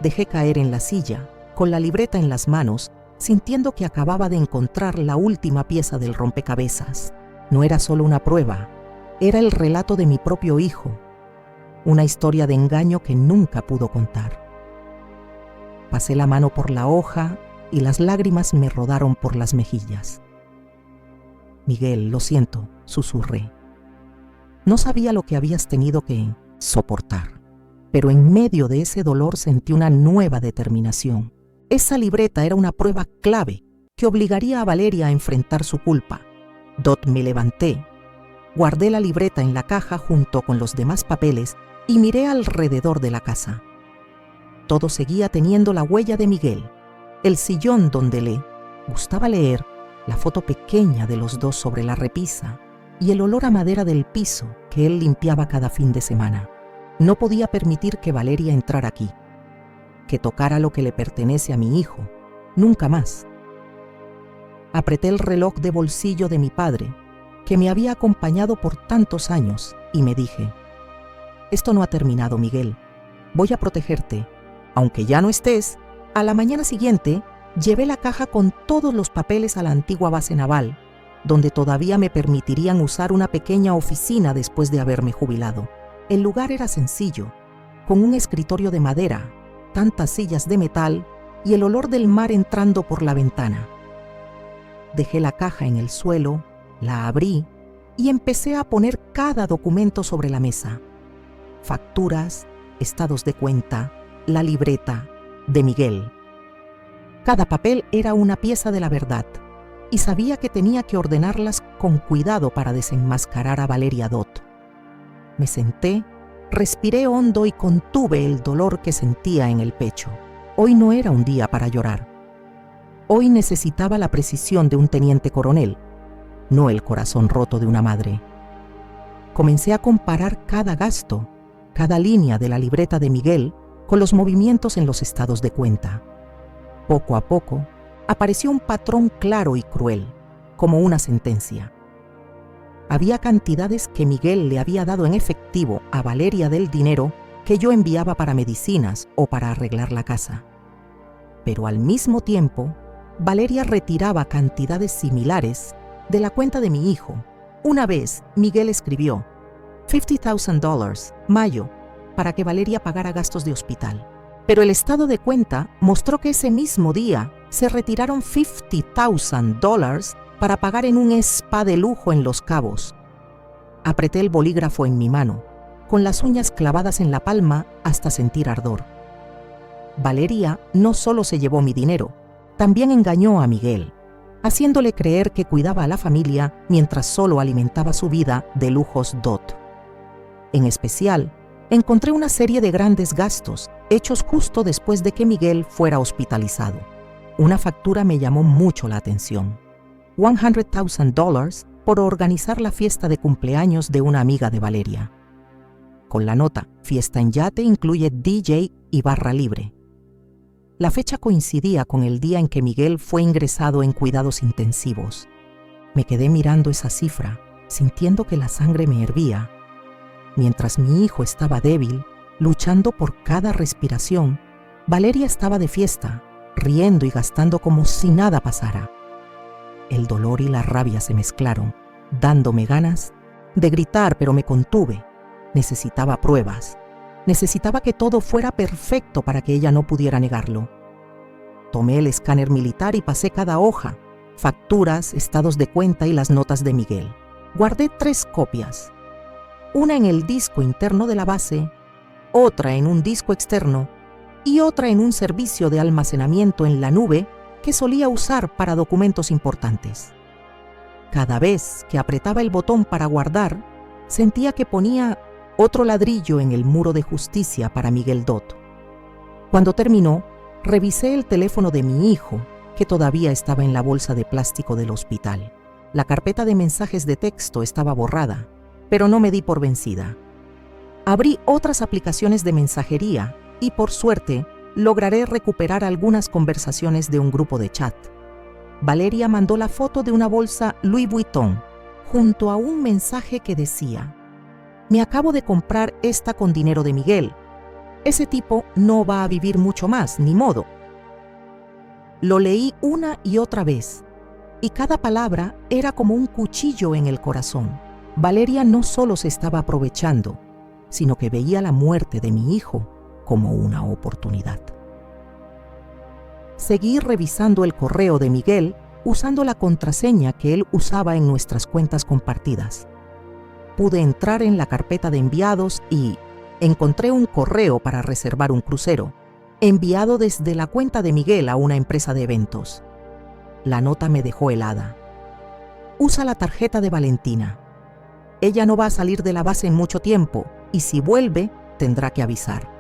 Dejé caer en la silla, con la libreta en las manos, sintiendo que acababa de encontrar la última pieza del rompecabezas. No era solo una prueba, era el relato de mi propio hijo, una historia de engaño que nunca pudo contar. Pasé la mano por la hoja y las lágrimas me rodaron por las mejillas. Miguel, lo siento, susurré. No sabía lo que habías tenido que soportar, pero en medio de ese dolor sentí una nueva determinación. Esa libreta era una prueba clave que obligaría a Valeria a enfrentar su culpa. Me levanté, guardé la libreta en la caja junto con los demás papeles y miré alrededor de la casa. Todo seguía teniendo la huella de Miguel, el sillón donde le gustaba leer, la foto pequeña de los dos sobre la repisa y el olor a madera del piso que él limpiaba cada fin de semana. No podía permitir que Valeria entrara aquí, que tocara lo que le pertenece a mi hijo, nunca más. Apreté el reloj de bolsillo de mi padre, que me había acompañado por tantos años, y me dije: esto no ha terminado, Miguel. Voy a protegerte. Aunque ya no estés, a la mañana siguiente llevé la caja con todos los papeles a la antigua base naval, donde todavía me permitirían usar una pequeña oficina después de haberme jubilado. El lugar era sencillo, con un escritorio de madera, tantas sillas de metal y el olor del mar entrando por la ventana. Dejé la caja en el suelo, la abrí y empecé a poner cada documento sobre la mesa. Facturas, estados de cuenta, la libreta de Miguel. Cada papel era una pieza de la verdad y sabía que tenía que ordenarlas con cuidado para desenmascarar a Valeria Dot. Me senté, respiré hondo y contuve el dolor que sentía en el pecho. Hoy no era un día para llorar. Hoy necesitaba la precisión de un teniente coronel, no el corazón roto de una madre. Comencé a comparar cada gasto, cada línea de la libreta de Miguel con los movimientos en los estados de cuenta. Poco a poco, apareció un patrón claro y cruel, como una sentencia. Había cantidades que Miguel le había dado en efectivo a Valeria del dinero que yo enviaba para medicinas o para arreglar la casa. Pero al mismo tiempo, Valeria retiraba cantidades similares de la cuenta de mi hijo. Una vez, Miguel escribió $50,000, mayo, para que Valeria pagara gastos de hospital. Pero el estado de cuenta mostró que ese mismo día se retiraron $50,000 para pagar en un spa de lujo en Los Cabos. Apreté el bolígrafo en mi mano, con las uñas clavadas en la palma hasta sentir ardor. Valeria no solo se llevó mi dinero, también engañó a Miguel, haciéndole creer que cuidaba a la familia mientras solo alimentaba su vida de lujos Dot. En especial, encontré una serie de grandes gastos hechos justo después de que Miguel fuera hospitalizado. Una factura me llamó mucho la atención. $100,000 por organizar la fiesta de cumpleaños de una amiga de Valeria. Con la nota, fiesta en yate incluye DJ y barra libre. La fecha coincidía con el día en que Miguel fue ingresado en cuidados intensivos. Me quedé mirando esa cifra, sintiendo que la sangre me hervía. Mientras mi hijo estaba débil, luchando por cada respiración, Valeria estaba de fiesta, riendo y gastando como si nada pasara. El dolor y la rabia se mezclaron, dándome ganas de gritar, pero me contuve. Necesitaba pruebas. Necesitaba que todo fuera perfecto para que ella no pudiera negarlo. Tomé el escáner militar y pasé cada hoja, facturas, estados de cuenta y las notas de Miguel. Guardé 3 copias. Una en el disco interno de la base, otra en un disco externo y otra en un servicio de almacenamiento en la nube que solía usar para documentos importantes. Cada vez que apretaba el botón para guardar, sentía que ponía otro ladrillo en el muro de justicia para Miguel Dot. Cuando terminó, revisé el teléfono de mi hijo que todavía estaba en la bolsa de plástico del hospital. La carpeta de mensajes de texto estaba borrada, pero no me di por vencida. Abrí otras aplicaciones de mensajería y, por suerte, lograré recuperar algunas conversaciones de un grupo de chat. Valeria mandó la foto de una bolsa Louis Vuitton, junto a un mensaje que decía: «Me acabo de comprar esta con dinero de Miguel. Ese tipo no va a vivir mucho más, ni modo». Lo leí una y otra vez, y cada palabra era como un cuchillo en el corazón. Valeria no solo se estaba aprovechando, sino que veía la muerte de mi hijo como una oportunidad. Seguí revisando el correo de Miguel usando la contraseña que él usaba en nuestras cuentas compartidas. Pude entrar en la carpeta de enviados y encontré un correo para reservar un crucero, enviado desde la cuenta de Miguel a una empresa de eventos. La nota me dejó helada. «Usa la tarjeta de Valentina. Ella no va a salir de la base en mucho tiempo y si vuelve, tendrá que avisar».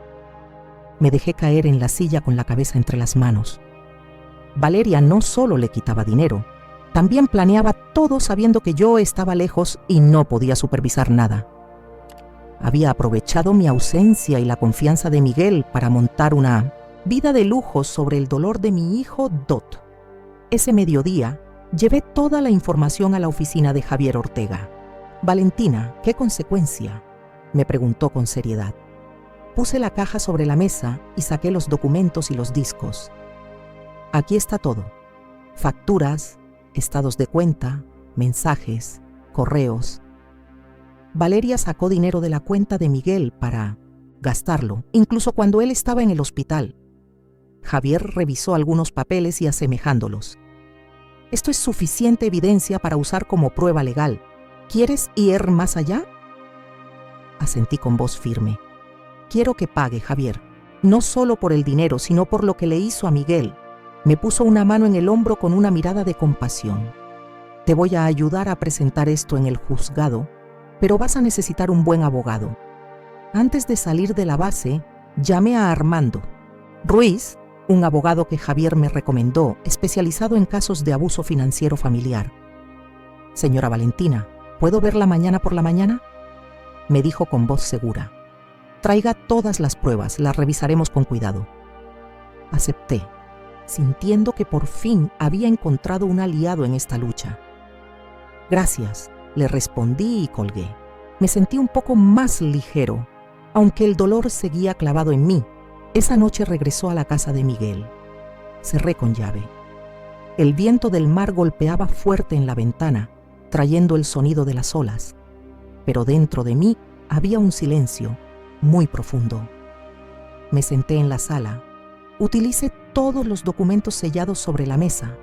Me dejé caer en la silla con la cabeza entre las manos. Valeria no solo le quitaba dinero, también planeaba todo sabiendo que yo estaba lejos y no podía supervisar nada. Había aprovechado mi ausencia y la confianza de Miguel para montar una vida de lujo sobre el dolor de mi hijo Dot. Ese mediodía, llevé toda la información a la oficina de Javier Ortega. «Valentina, ¿qué consecuencia?», me preguntó con seriedad. Puse la caja sobre la mesa y saqué los documentos y los discos. «Aquí está todo: facturas, estados de cuenta, mensajes, correos». Valeria sacó dinero de la cuenta de Miguel para gastarlo, incluso cuando él estaba en el hospital. Javier revisó algunos papeles y asemejándolos. «Esto es suficiente evidencia para usar como prueba legal. ¿Quieres ir más allá?». Asentí con voz firme. «Quiero que pague, Javier, no solo por el dinero, sino por lo que le hizo a Miguel». Me puso una mano en el hombro con una mirada de compasión. «Te voy a ayudar a presentar esto en el juzgado, pero vas a necesitar un buen abogado». Antes de salir de la base, llamé a Armando Ruiz, un abogado que Javier me recomendó, especializado en casos de abuso financiero familiar. «Señora Valentina, ¿puedo verla mañana por la mañana?», me dijo con voz segura. «Traiga todas las pruebas, las revisaremos con cuidado». Acepté, sintiendo que por fin había encontrado un aliado en esta lucha. «Gracias», le respondí y colgué. Me sentí un poco más ligero, aunque el dolor seguía clavado en mí. Esa noche regresó a la casa de Miguel. Cerré con llave. El viento del mar golpeaba fuerte en la ventana, trayendo el sonido de las olas, pero dentro de mí había un silencio muy profundo. Me senté en la sala. Utilicé todos los documentos sellados sobre la mesa.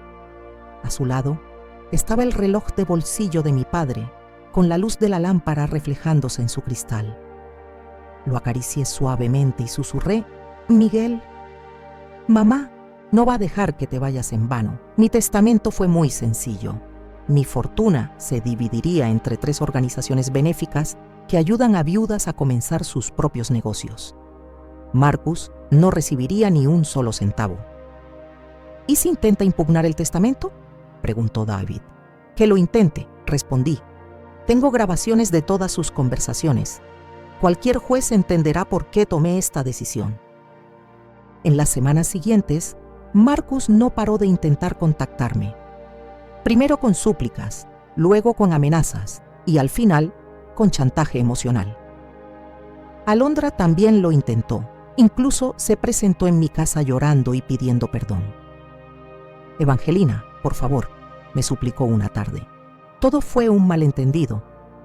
A su lado estaba el reloj de bolsillo de mi padre, con la luz de la lámpara reflejándose en su cristal. Lo acaricié suavemente y susurré: «Miguel, mamá no va a dejar que te vayas en vano. Mi testamento fue muy sencillo. Mi fortuna se dividiría entre 3 organizaciones benéficas que ayudan a viudas a comenzar sus propios negocios. Marcus no recibiría ni un solo centavo». «¿Y si intenta impugnar el testamento?», preguntó David. «Que lo intente», respondí. «Tengo grabaciones de todas sus conversaciones. Cualquier juez entenderá por qué tomé esta decisión». En las semanas siguientes, Marcus no paró de intentar contactarme. Primero con súplicas, luego con amenazas y al final con chantaje emocional. Alondra también lo intentó. Incluso se presentó en mi casa llorando y pidiendo perdón. «Evangelina, por favor», me suplicó una tarde. «Todo fue un malentendido.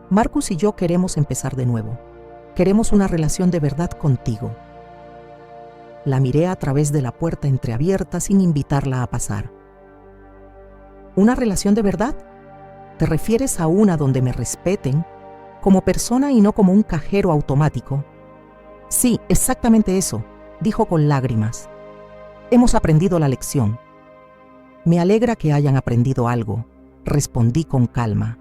Marcus y yo queremos empezar de nuevo. Queremos una relación de verdad contigo». La miré a través de la puerta entreabierta sin invitarla a pasar. «¿Una relación de verdad? ¿Te refieres a una donde me respeten como persona y no como un cajero automático?» «Sí, exactamente eso», dijo con lágrimas. «Hemos aprendido la lección». «Me alegra que hayan aprendido algo», respondí con calma.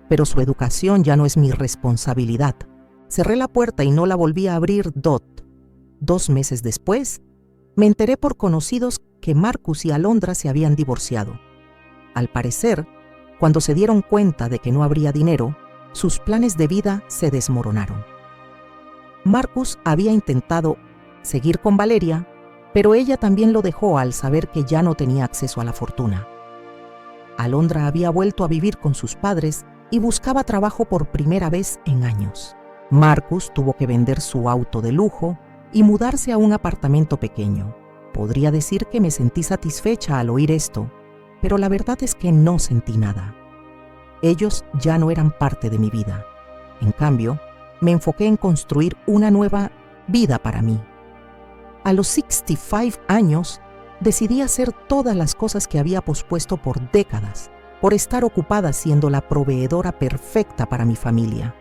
«Pero su educación ya no es mi responsabilidad». Cerré la puerta y no la volví a abrir. 2 meses después, me enteré por conocidos que Marcus y Alondra se habían divorciado. Al parecer, cuando se dieron cuenta de que no habría dinero, sus planes de vida se desmoronaron. Marcus había intentado seguir con Valeria, pero ella también lo dejó al saber que ya no tenía acceso a la fortuna. Alondra había vuelto a vivir con sus padres y buscaba trabajo por primera vez en años. Marcus tuvo que vender su auto de lujo y mudarse a un apartamento pequeño. Podría decir que me sentí satisfecha al oír esto, pero la verdad es que no sentí nada. Ellos ya no eran parte de mi vida. En cambio, me enfoqué en construir una nueva vida para mí. A los 65 años, decidí hacer todas las cosas que había pospuesto por décadas, por estar ocupada siendo la proveedora perfecta para mi familia.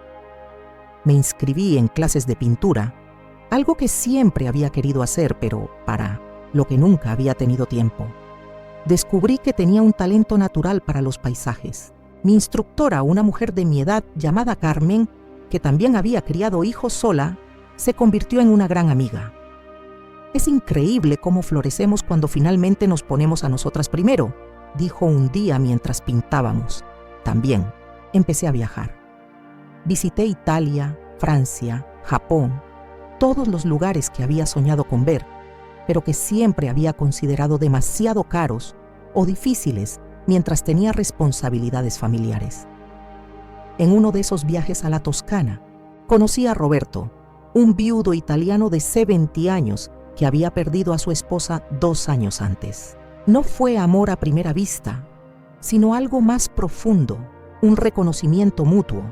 Me inscribí en clases de pintura, algo que siempre había querido hacer, pero para lo que nunca había tenido tiempo. Descubrí que tenía un talento natural para los paisajes. Mi instructora, una mujer de mi edad llamada Carmen, que también había criado hijos sola, se convirtió en una gran amiga. Es increíble cómo florecemos cuando finalmente nos ponemos a nosotras primero, dijo un día mientras pintábamos. También empecé a viajar. Visité Italia, Francia, Japón, todos los lugares que había soñado con ver, pero que siempre había considerado demasiado caros o difíciles mientras tenía responsabilidades familiares. En uno de esos viajes a la Toscana, conocí a Roberto, un viudo italiano de 70 años que había perdido a su esposa 2 años antes. No fue amor a primera vista, sino algo más profundo, un reconocimiento mutuo.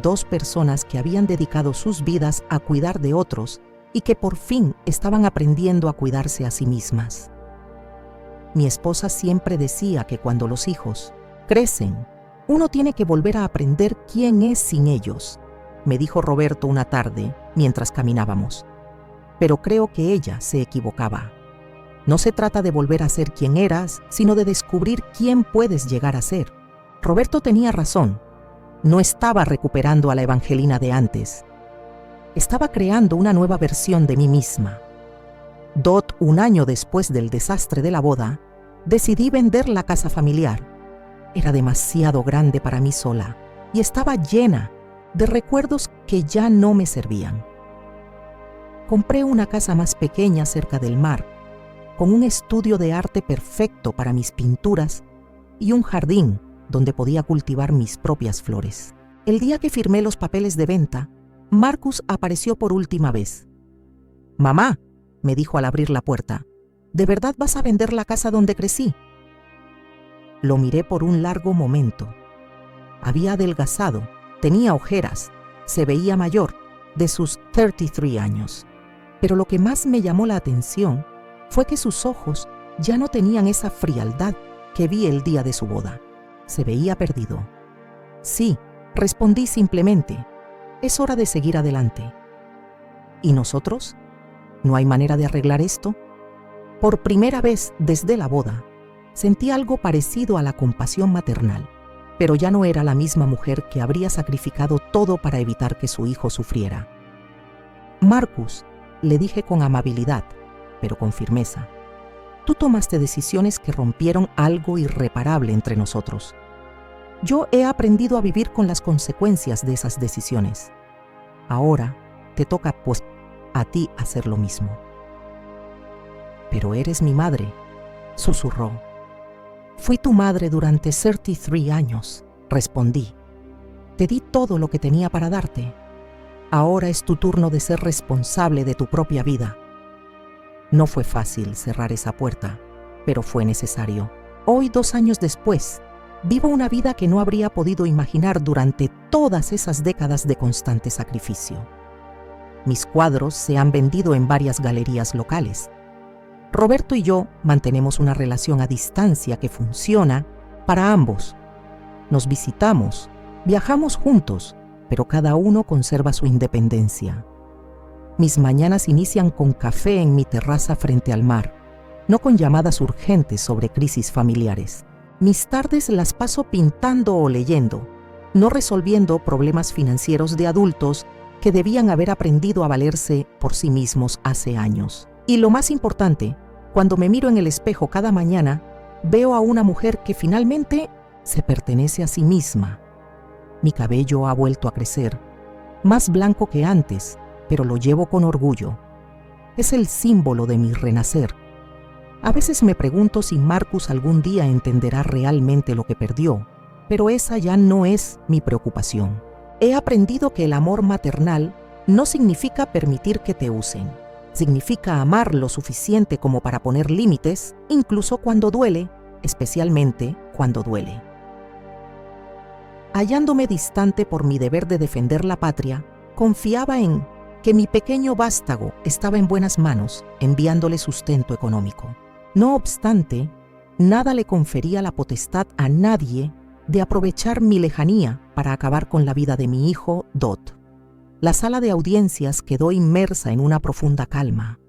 2 personas que habían dedicado sus vidas a cuidar de otros y que por fin estaban aprendiendo a cuidarse a sí mismas. Mi esposa siempre decía que cuando los hijos crecen, uno tiene que volver a aprender quién es sin ellos, me dijo Roberto una tarde mientras caminábamos. Pero creo que ella se equivocaba. No se trata de volver a ser quien eras, sino de descubrir quién puedes llegar a ser. Roberto tenía razón. No estaba recuperando a la Evangelina de antes. Estaba creando una nueva versión de mí misma. Dot, un año después del desastre de la boda, decidí vender la casa familiar. Era demasiado grande para mí sola y estaba llena de recuerdos que ya no me servían. Compré una casa más pequeña cerca del mar, con un estudio de arte perfecto para mis pinturas y un jardín donde podía cultivar mis propias flores. El día que firmé los papeles de venta, Marcus apareció por última vez. «Mamá», me dijo al abrir la puerta, «¿de verdad vas a vender la casa donde crecí?» Lo miré por un largo momento. Había adelgazado, tenía ojeras, se veía mayor, de sus 33 años. Pero lo que más me llamó la atención fue que sus ojos ya no tenían esa frialdad que vi el día de su boda. Se veía perdido. «Sí», respondí simplemente, «es hora de seguir adelante». ¿Y nosotros? ¿No hay manera de arreglar esto? Por primera vez desde la boda, sentí algo parecido a la compasión maternal, pero ya no era la misma mujer que habría sacrificado todo para evitar que su hijo sufriera. «Marcus», le dije con amabilidad, pero con firmeza, «tú tomaste decisiones que rompieron algo irreparable entre nosotros. Yo he aprendido a vivir con las consecuencias de esas decisiones. Ahora te toca, pues, a ti hacer lo mismo». «Pero eres mi madre», susurró. «Fui tu madre durante 33 años», respondí. «Te di todo lo que tenía para darte. Ahora es tu turno de ser responsable de tu propia vida». No fue fácil cerrar esa puerta, pero fue necesario. Hoy, 2 años después, vivo una vida que no habría podido imaginar durante todas esas décadas de constante sacrificio. Mis cuadros se han vendido en varias galerías locales. Roberto y yo mantenemos una relación a distancia que funciona para ambos. Nos visitamos, viajamos juntos, pero cada uno conserva su independencia. Mis mañanas inician con café en mi terraza frente al mar, no con llamadas urgentes sobre crisis familiares. Mis tardes las paso pintando o leyendo, no resolviendo problemas financieros de adultos que debían haber aprendido a valerse por sí mismos hace años. Y lo más importante, Cuando me miro en el espejo cada mañana, veo a una mujer que finalmente se pertenece a sí misma. Mi cabello ha vuelto a crecer, más blanco que antes, pero lo llevo con orgullo. Es el símbolo de mi renacer. A veces me pregunto si Marcus algún día entenderá realmente lo que perdió, pero esa ya no es mi preocupación. He aprendido que el amor maternal no significa permitir que te usen. Significa amar lo suficiente como para poner límites, incluso cuando duele, especialmente cuando duele. Hallándome distante por mi deber de defender la patria, confiaba en que mi pequeño vástago estaba en buenas manos, enviándole sustento económico. No obstante, nada le confería la potestad a nadie de aprovechar mi lejanía para acabar con la vida de mi hijo, Dot. La sala de audiencias quedó inmersa en una profunda calma.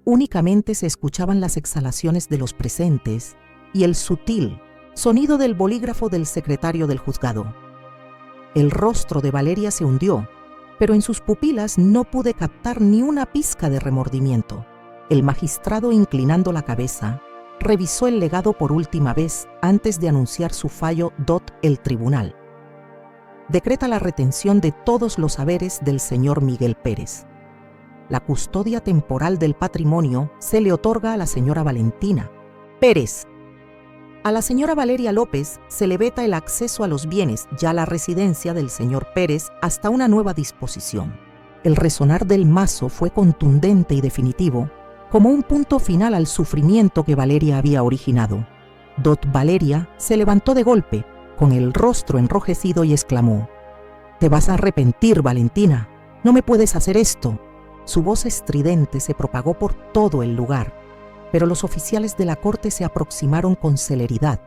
Únicamente se escuchaban las exhalaciones de los presentes y el sutil sonido del bolígrafo del secretario del juzgado. El rostro de Valeria se hundió, pero en sus pupilas no pude captar ni una pizca de remordimiento. El magistrado, inclinando la cabeza, revisó el legado por última vez antes de anunciar su fallo. El tribunal decreta la retención de todos los haberes del señor Miguel Pérez. La custodia temporal del patrimonio se le otorga a la señora Valentina Pérez. A la señora Valeria López se le veta el acceso a los bienes, ya la residencia del señor Pérez, hasta una nueva disposición. El resonar del mazo fue contundente y definitivo, como un punto final al sufrimiento que Valeria había originado. Valeria se levantó de golpe, con el rostro enrojecido, y exclamó: «Te vas a arrepentir, Valentina. No me puedes hacer esto». Su voz estridente se propagó por todo el lugar, pero los oficiales de la corte se aproximaron con celeridad,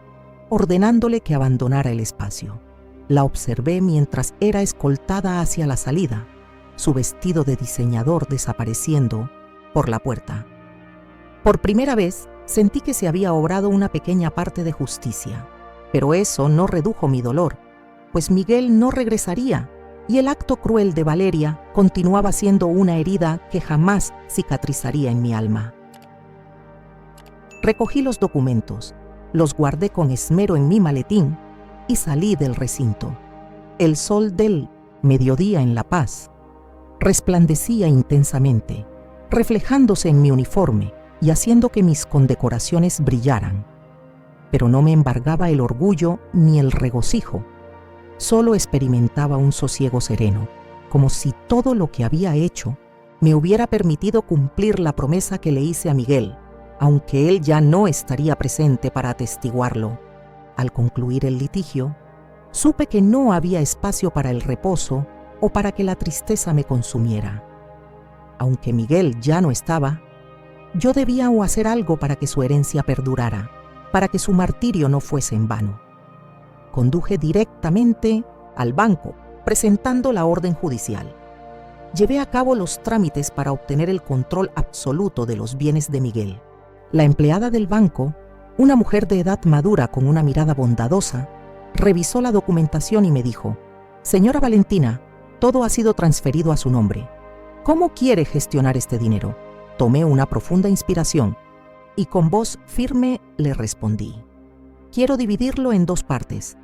ordenándole que abandonara el espacio. La observé mientras era escoltada hacia la salida, su vestido de diseñador desapareciendo por la puerta. Por primera vez sentí que se había obrado una pequeña parte de justicia, pero eso no redujo mi dolor, pues Miguel no regresaría y el acto cruel de Valeria continuaba siendo una herida que jamás cicatrizaría en mi alma. Recogí los documentos, los guardé con esmero en mi maletín y salí del recinto. El sol del mediodía en La Paz resplandecía intensamente, reflejándose en mi uniforme y haciendo que mis condecoraciones brillaran. Pero no me embargaba el orgullo ni el regocijo. Solo experimentaba un sosiego sereno, como si todo lo que había hecho me hubiera permitido cumplir la promesa que le hice a Miguel, aunque él ya no estaría presente para atestiguarlo. Al concluir el litigio, supe que no había espacio para el reposo o para que la tristeza me consumiera. Aunque Miguel ya no estaba, yo debía hacer algo para que su herencia perdurara, para que su martirio no fuese en vano. Conduje directamente al banco, presentando la orden judicial. Llevé a cabo los trámites para obtener el control absoluto de los bienes de Miguel. La empleada del banco, una mujer de edad madura con una mirada bondadosa, revisó la documentación y me dijo: «Señora Valentina, todo ha sido transferido a su nombre. ¿Cómo quiere gestionar este dinero?». Tomé una profunda inspiración y con voz firme le respondí: «Quiero dividirlo en 2 partes,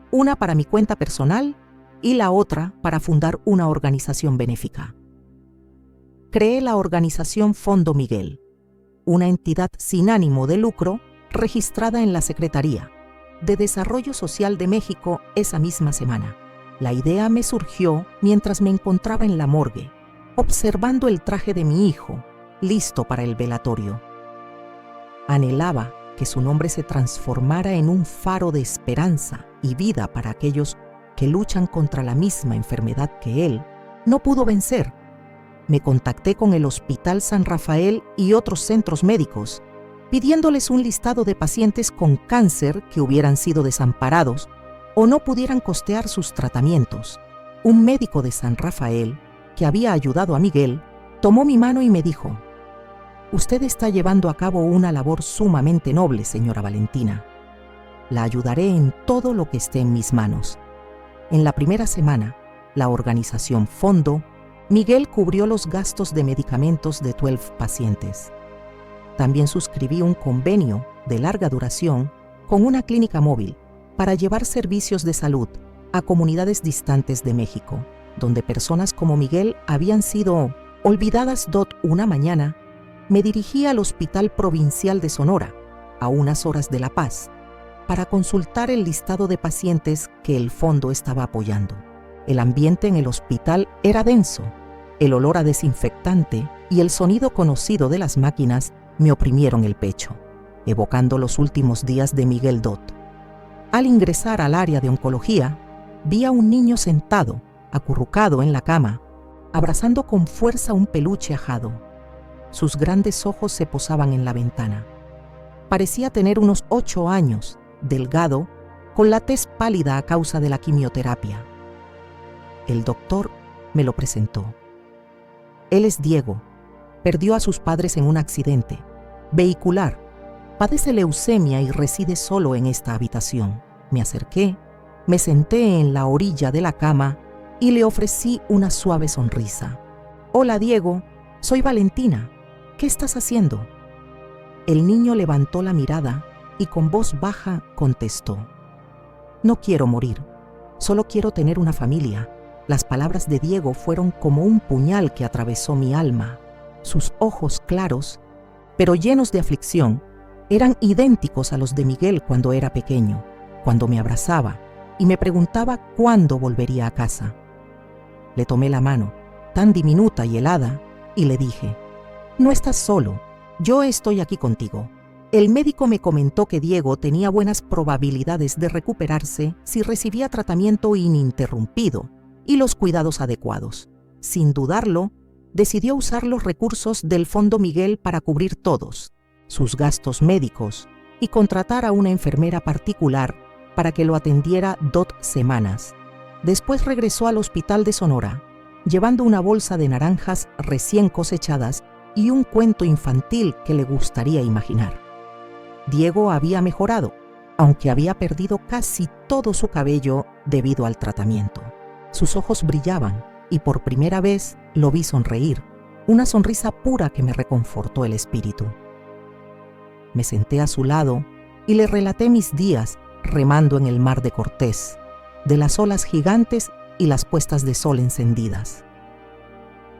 una para mi cuenta personal y la otra para fundar una organización benéfica». Creé la organización Fondo Miguel, una entidad sin ánimo de lucro registrada en la Secretaría de Desarrollo Social de México esa misma semana. La idea me surgió mientras me encontraba en la morgue, observando el traje de mi hijo, listo para el velatorio. Anhelaba que su nombre se transformara en un faro de esperanza y vida para aquellos que luchan contra la misma enfermedad que él no pudo vencer. Me contacté con el Hospital San Rafael y otros centros médicos, pidiéndoles un listado de pacientes con cáncer que hubieran sido desamparados o no pudieran costear sus tratamientos. Un médico de San Rafael, que había ayudado a Miguel, tomó mi mano y me dijo: «Usted está llevando a cabo una labor sumamente noble, señora Valentina. La ayudaré en todo lo que esté en mis manos». En la primera semana, la organización Fondo Miguel cubrió los gastos de medicamentos de 12 pacientes. También suscribí un convenio de larga duración con una clínica móvil para llevar servicios de salud a comunidades distantes de México, donde personas como Miguel habían sido olvidadas. Una mañana me dirigí al Hospital Provincial de Sonora, a unas horas de La Paz, para consultar el listado de pacientes que el fondo estaba apoyando. El ambiente en el hospital era denso, el olor a desinfectante y el sonido conocido de las máquinas me oprimieron el pecho, evocando los últimos días de Miguel Dot. Al ingresar al área de oncología, vi a un niño sentado, acurrucado en la cama, abrazando con fuerza un peluche ajado. Sus grandes ojos se posaban en la ventana. Parecía tener unos 8 años, delgado, con la tez pálida a causa de la quimioterapia. El doctor me lo presentó. Él es Diego. Perdió a sus padres en un accidente vehicular. Padece leucemia y reside solo en esta habitación. Me acerqué, me senté en la orilla de la cama y le ofrecí una suave sonrisa. «Hola, Diego, soy Valentina. ¿Qué estás haciendo?» El niño levantó la mirada y con voz baja contestó: «No quiero morir, solo quiero tener una familia». Las palabras de Diego fueron como un puñal que atravesó mi alma. Sus ojos claros, pero llenos de aflicción, eran idénticos a los de Miguel cuando era pequeño, cuando me abrazaba y me preguntaba cuándo volvería a casa. Le tomé la mano, tan diminuta y helada, y le dije: «No estás solo, yo estoy aquí contigo». El médico me comentó que Diego tenía buenas probabilidades de recuperarse si recibía tratamiento ininterrumpido y los cuidados adecuados. Sin dudarlo, decidió usar los recursos del Fondo Miguel para cubrir todos sus gastos médicos y contratar a una enfermera particular para que lo atendiera 2 semanas. Después regresó al hospital de Sonora, llevando una bolsa de naranjas recién cosechadas y un cuento infantil que le gustaría imaginar. Diego había mejorado, aunque había perdido casi todo su cabello debido al tratamiento. Sus ojos brillaban y por primera vez lo vi sonreír, una sonrisa pura que me reconfortó el espíritu. Me senté a su lado y le relaté mis días remando en el mar de Cortés, de las olas gigantes y las puestas de sol encendidas.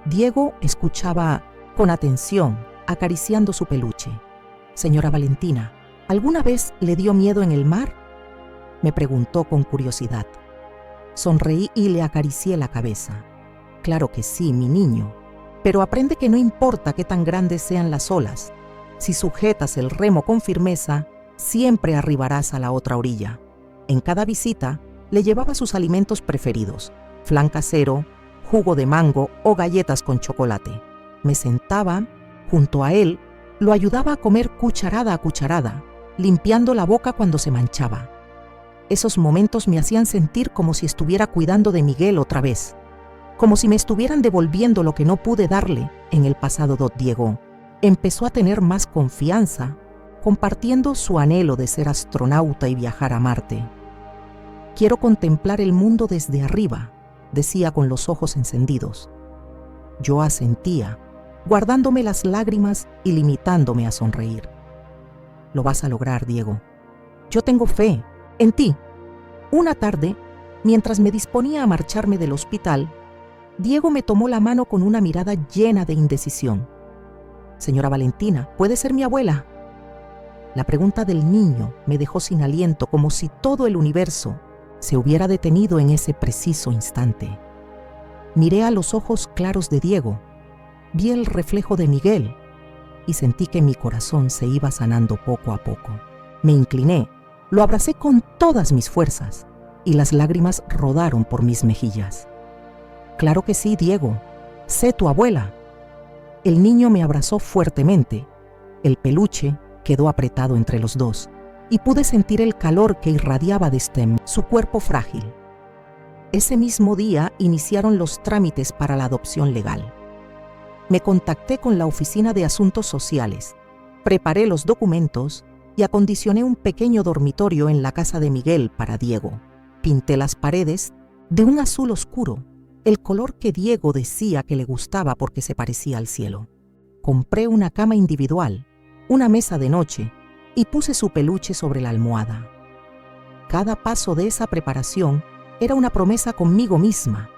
Diego escuchaba con atención, acariciando su peluche. «Señora Valentina, ¿alguna vez le dio miedo en el mar?», me preguntó con curiosidad. Sonreí y le acaricié la cabeza. «Claro que sí, mi niño, pero aprende que no importa qué tan grandes sean las olas. Si sujetas el remo con firmeza, siempre arribarás a la otra orilla». En cada visita, le llevaba sus alimentos preferidos: flan casero, jugo de mango o galletas con chocolate. Me sentaba junto a él, lo ayudaba a comer cucharada a cucharada, limpiando la boca cuando se manchaba. Esos momentos me hacían sentir como si estuviera cuidando de Miguel otra vez, como si me estuvieran devolviendo lo que no pude darle en el pasado. Diego empezó a tener más confianza, compartiendo su anhelo de ser astronauta y viajar a Marte. «Quiero contemplar el mundo desde arriba», decía con los ojos encendidos. Yo asentía, guardándome las lágrimas y limitándome a sonreír. «Lo vas a lograr, Diego. Yo tengo fe en ti». Una tarde, mientras me disponía a marcharme del hospital, Diego me tomó la mano con una mirada llena de indecisión. «Señora Valentina, ¿puede ser mi abuela?». La pregunta del niño me dejó sin aliento, como si todo el universo se hubiera detenido en ese preciso instante. Miré a los ojos claros de Diego, vi el reflejo de Miguel y sentí que mi corazón se iba sanando poco a poco. Me incliné, lo abracé con todas mis fuerzas y las lágrimas rodaron por mis mejillas. «Claro que sí, Diego, sé tu abuela». El niño me abrazó fuertemente. El peluche quedó apretado entre los dos y pude sentir el calor que irradiaba desde su cuerpo frágil. Ese mismo día iniciaron los trámites para la adopción legal. Me contacté con la Oficina de Asuntos Sociales, preparé los documentos y acondicioné un pequeño dormitorio en la casa de Miguel para Diego. Pinté las paredes de un azul oscuro, el color que Diego decía que le gustaba porque se parecía al cielo. Compré una cama individual, una mesa de noche y puse su peluche sobre la almohada. Cada paso de esa preparación era una promesa conmigo misma.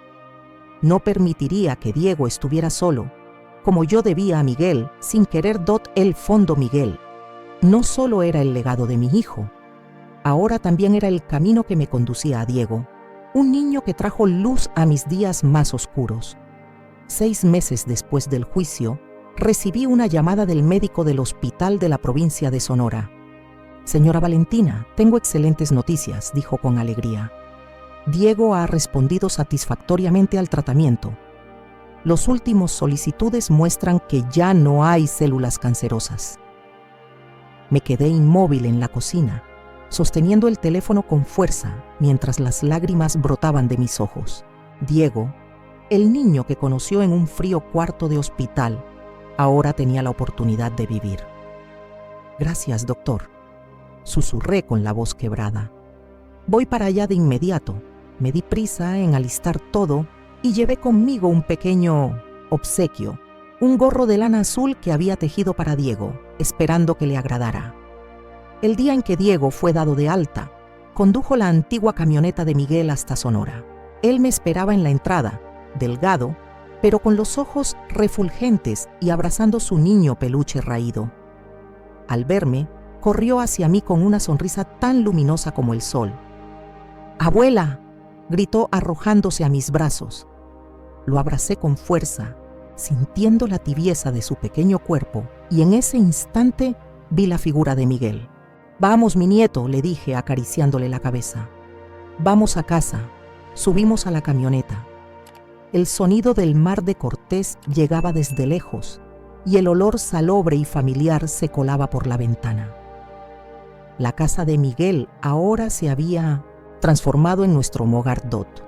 No permitiría que Diego estuviera solo, como yo debía a Miguel, sin querer el fondo Miguel. No solo era el legado de mi hijo, ahora también era el camino que me conducía a Diego, un niño que trajo luz a mis días más oscuros. 6 meses después del juicio, recibí una llamada del médico del hospital de la provincia de Sonora. «Señora Valentina, tengo excelentes noticias», dijo con alegría. «Diego ha respondido satisfactoriamente al tratamiento. Los últimos solicitudes muestran que ya no hay células cancerosas». Me quedé inmóvil en la cocina, sosteniendo el teléfono con fuerza mientras las lágrimas brotaban de mis ojos. Diego, el niño que conoció en un frío cuarto de hospital, ahora tenía la oportunidad de vivir. «Gracias, doctor», susurré con la voz quebrada. «Voy para allá de inmediato». Me di prisa en alistar todo y llevé conmigo un pequeño obsequio, un gorro de lana azul que había tejido para Diego, esperando que le agradara. El día en que Diego fue dado de alta, condujo la antigua camioneta de Miguel hasta Sonora. Él me esperaba en la entrada, delgado, pero con los ojos refulgentes y abrazando su niño peluche raído. Al verme, corrió hacia mí con una sonrisa tan luminosa como el sol. «¡Abuela!», gritó arrojándose a mis brazos. Lo abracé con fuerza, sintiendo la tibieza de su pequeño cuerpo, y en ese instante vi la figura de Miguel. «Vamos, mi nieto», le dije acariciándole la cabeza. «Vamos a casa». Subimos a la camioneta. El sonido del mar de Cortés llegaba desde lejos y el olor salobre y familiar se colaba por la ventana. La casa de Miguel ahora se había transformado en nuestro Mogar Dot.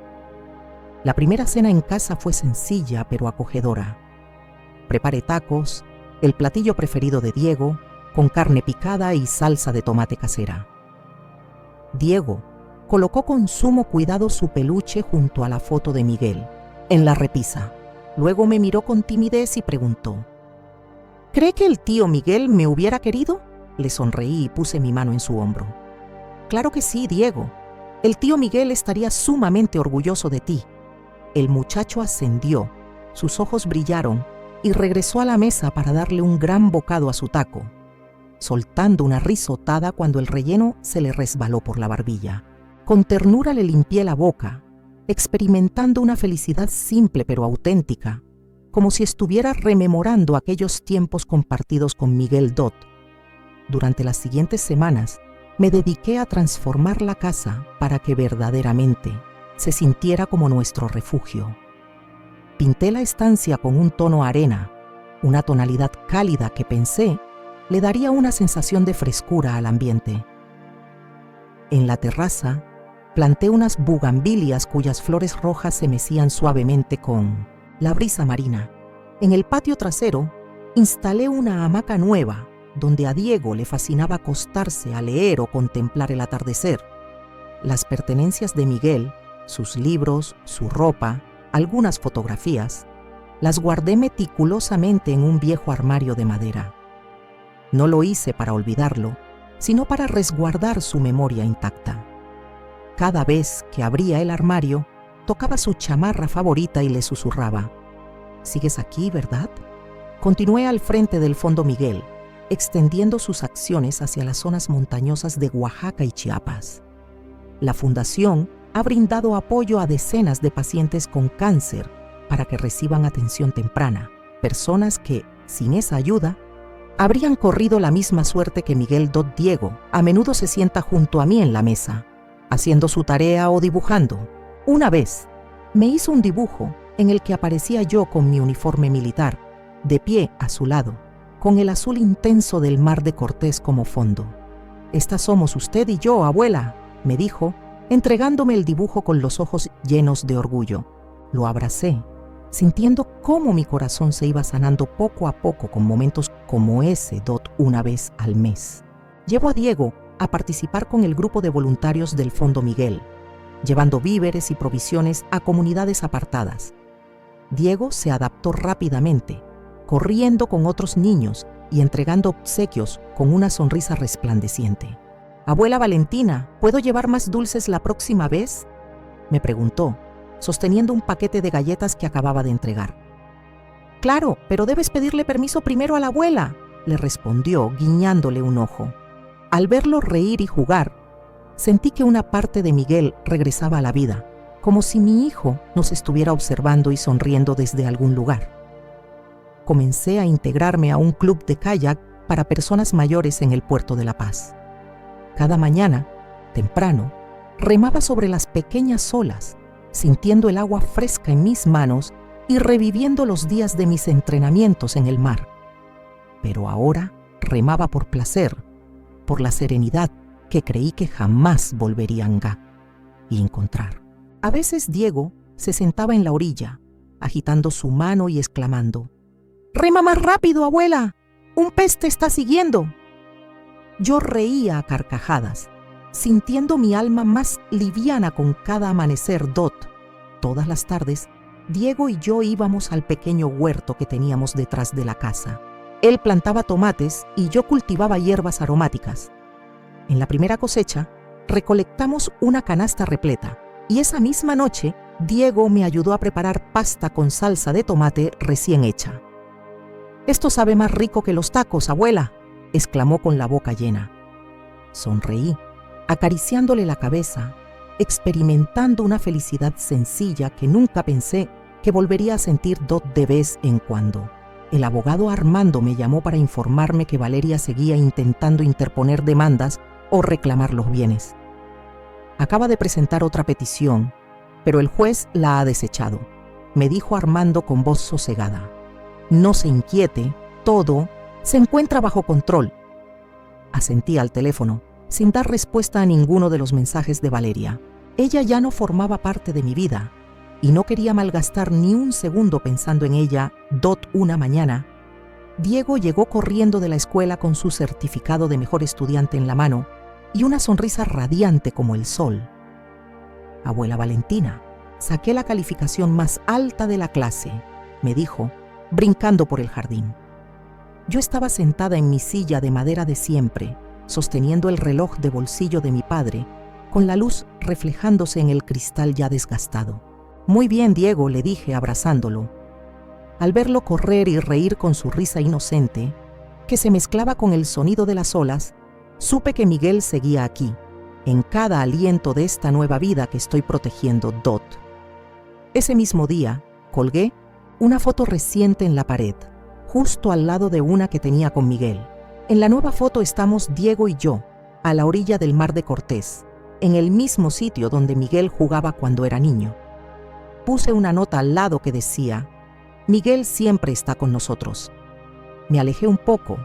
La primera cena en casa fue sencilla pero acogedora. Preparé tacos, el platillo preferido de Diego, con carne picada y salsa de tomate casera. Diego colocó con sumo cuidado su peluche junto a la foto de Miguel, en la repisa. Luego me miró con timidez y preguntó: «¿Cree que el tío Miguel me hubiera querido?». Le sonreí y puse mi mano en su hombro. «Claro que sí, Diego. El tío Miguel estaría sumamente orgulloso de ti». El muchacho ascendió, sus ojos brillaron y regresó a la mesa para darle un gran bocado a su taco, soltando una risotada cuando el relleno se le resbaló por la barbilla. Con ternura le limpié la boca, experimentando una felicidad simple pero auténtica, como si estuviera rememorando aquellos tiempos compartidos con Miguel Dot. Durante las siguientes semanas, me dediqué a transformar la casa para que verdaderamente se sintiera como nuestro refugio. Pinté la estancia con un tono arena, una tonalidad cálida que pensé le daría una sensación de frescura al ambiente. En la terraza, planté unas bugambilias cuyas flores rojas se mecían suavemente con la brisa marina. En el patio trasero, instalé una hamaca nueva, donde a Diego le fascinaba acostarse a leer o contemplar el atardecer. Las pertenencias de Miguel, sus libros, su ropa, algunas fotografías, las guardé meticulosamente en un viejo armario de madera. No lo hice para olvidarlo, sino para resguardar su memoria intacta. Cada vez que abría el armario, tocaba su chamarra favorita y le susurraba: «¿Sigues aquí, verdad?». Continué al frente del fondo Miguel, extendiendo sus acciones hacia las zonas montañosas de Oaxaca y Chiapas. La Fundación ha brindado apoyo a decenas de pacientes con cáncer para que reciban atención temprana, personas que, sin esa ayuda, habrían corrido la misma suerte que Miguel Dot. Diego a menudo se sienta junto a mí en la mesa, haciendo su tarea o dibujando. Una vez, me hizo un dibujo en el que aparecía yo con mi uniforme militar, de pie a su lado, con el azul intenso del mar de Cortés como fondo. «Estas somos usted y yo, abuela», me dijo, entregándome el dibujo con los ojos llenos de orgullo. Lo abracé, sintiendo cómo mi corazón se iba sanando poco a poco con momentos como ese Dot una vez al mes. Llevo a Diego a participar con el grupo de voluntarios del Fondo Miguel, llevando víveres y provisiones a comunidades apartadas. Diego se adaptó rápidamente, corriendo con otros niños y entregando obsequios con una sonrisa resplandeciente. «Abuela Valentina, ¿puedo llevar más dulces la próxima vez?», me preguntó, sosteniendo un paquete de galletas que acababa de entregar. «Claro, pero debes pedirle permiso primero a la abuela», le respondió, guiñándole un ojo. Al verlo reír y jugar, sentí que una parte de Miguel regresaba a la vida, como si mi hijo nos estuviera observando y sonriendo desde algún lugar. Comencé a integrarme a un club de kayak para personas mayores en el puerto de La Paz. Cada mañana, temprano, remaba sobre las pequeñas olas, sintiendo el agua fresca en mis manos y reviviendo los días de mis entrenamientos en el mar. Pero ahora remaba por placer, por la serenidad que creí que jamás volvería a encontrar. A veces Diego se sentaba en la orilla, agitando su mano y exclamando: «¡Rema más rápido, abuela! ¡Un pez te está siguiendo!». Yo reía a carcajadas, sintiendo mi alma más liviana con cada amanecer. Todas las tardes, Diego y yo íbamos al pequeño huerto que teníamos detrás de la casa. Él plantaba tomates y yo cultivaba hierbas aromáticas. En la primera cosecha, recolectamos una canasta repleta y esa misma noche, Diego me ayudó a preparar pasta con salsa de tomate recién hecha. «Esto sabe más rico que los tacos, abuela», exclamó con la boca llena. Sonreí, acariciándole la cabeza, experimentando una felicidad sencilla que nunca pensé que volvería a sentir de vez en cuando. El abogado Armando me llamó para informarme que Valeria seguía intentando interponer demandas o reclamar los bienes. Acaba de presentar otra petición, pero el juez la ha desechado, me dijo Armando con voz sosegada. «No se inquiete, todo se encuentra bajo control». Asentí al teléfono, sin dar respuesta a ninguno de los mensajes de Valeria. Ella ya no formaba parte de mi vida, y no quería malgastar ni un segundo pensando en ella. Una mañana, Diego llegó corriendo de la escuela con su certificado de mejor estudiante en la mano y una sonrisa radiante como el sol. «Abuela Valentina, saqué la calificación más alta de la clase», me dijo, brincando por el jardín. Yo estaba sentada en mi silla de madera de siempre, sosteniendo el reloj de bolsillo de mi padre, con la luz reflejándose en el cristal ya desgastado. «Muy bien, Diego», le dije abrazándolo. Al verlo correr y reír con su risa inocente, que se mezclaba con el sonido de las olas, supe que Miguel seguía aquí, en cada aliento de esta nueva vida que estoy protegiendo. Ese mismo día, colgué una foto reciente en la pared, justo al lado de una que tenía con Miguel. En la nueva foto estamos Diego y yo, a la orilla del Mar de Cortés, en el mismo sitio donde Miguel jugaba cuando era niño. Puse una nota al lado que decía: «Miguel siempre está con nosotros». Me alejé un poco,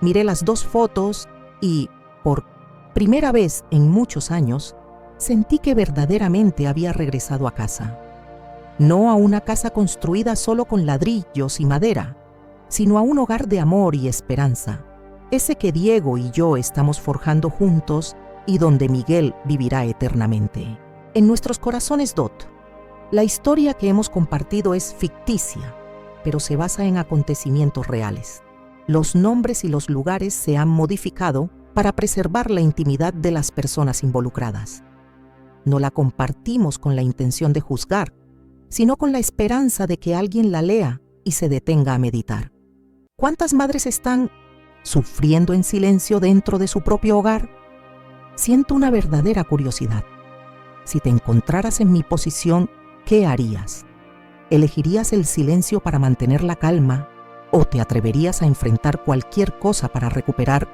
miré las dos fotos y, por primera vez en muchos años, sentí que verdaderamente había regresado a casa. No a una casa construida solo con ladrillos y madera, sino a un hogar de amor y esperanza, ese que Diego y yo estamos forjando juntos y donde Miguel vivirá eternamente. En nuestros corazones. La historia que hemos compartido es ficticia, pero se basa en acontecimientos reales. Los nombres y los lugares se han modificado para preservar la intimidad de las personas involucradas. No la compartimos con la intención de juzgar, sino con la esperanza de que alguien la lea y se detenga a meditar. ¿Cuántas madres están sufriendo en silencio dentro de su propio hogar? Siento una verdadera curiosidad. Si te encontraras en mi posición, ¿qué harías? ¿Elegirías el silencio para mantener la calma o te atreverías a enfrentar cualquier cosa para recuperar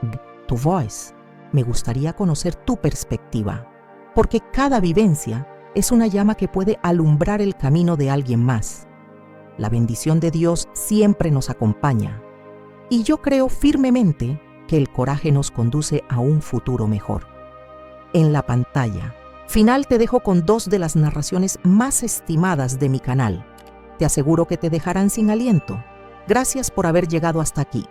tu voz? Me gustaría conocer tu perspectiva, porque cada vivencia es una llama que puede alumbrar el camino de alguien más. La bendición de Dios siempre nos acompaña, y yo creo firmemente que el coraje nos conduce a un futuro mejor. En la pantalla final te dejo con 2 de las narraciones más estimadas de mi canal. Te aseguro que te dejarán sin aliento. Gracias por haber llegado hasta aquí.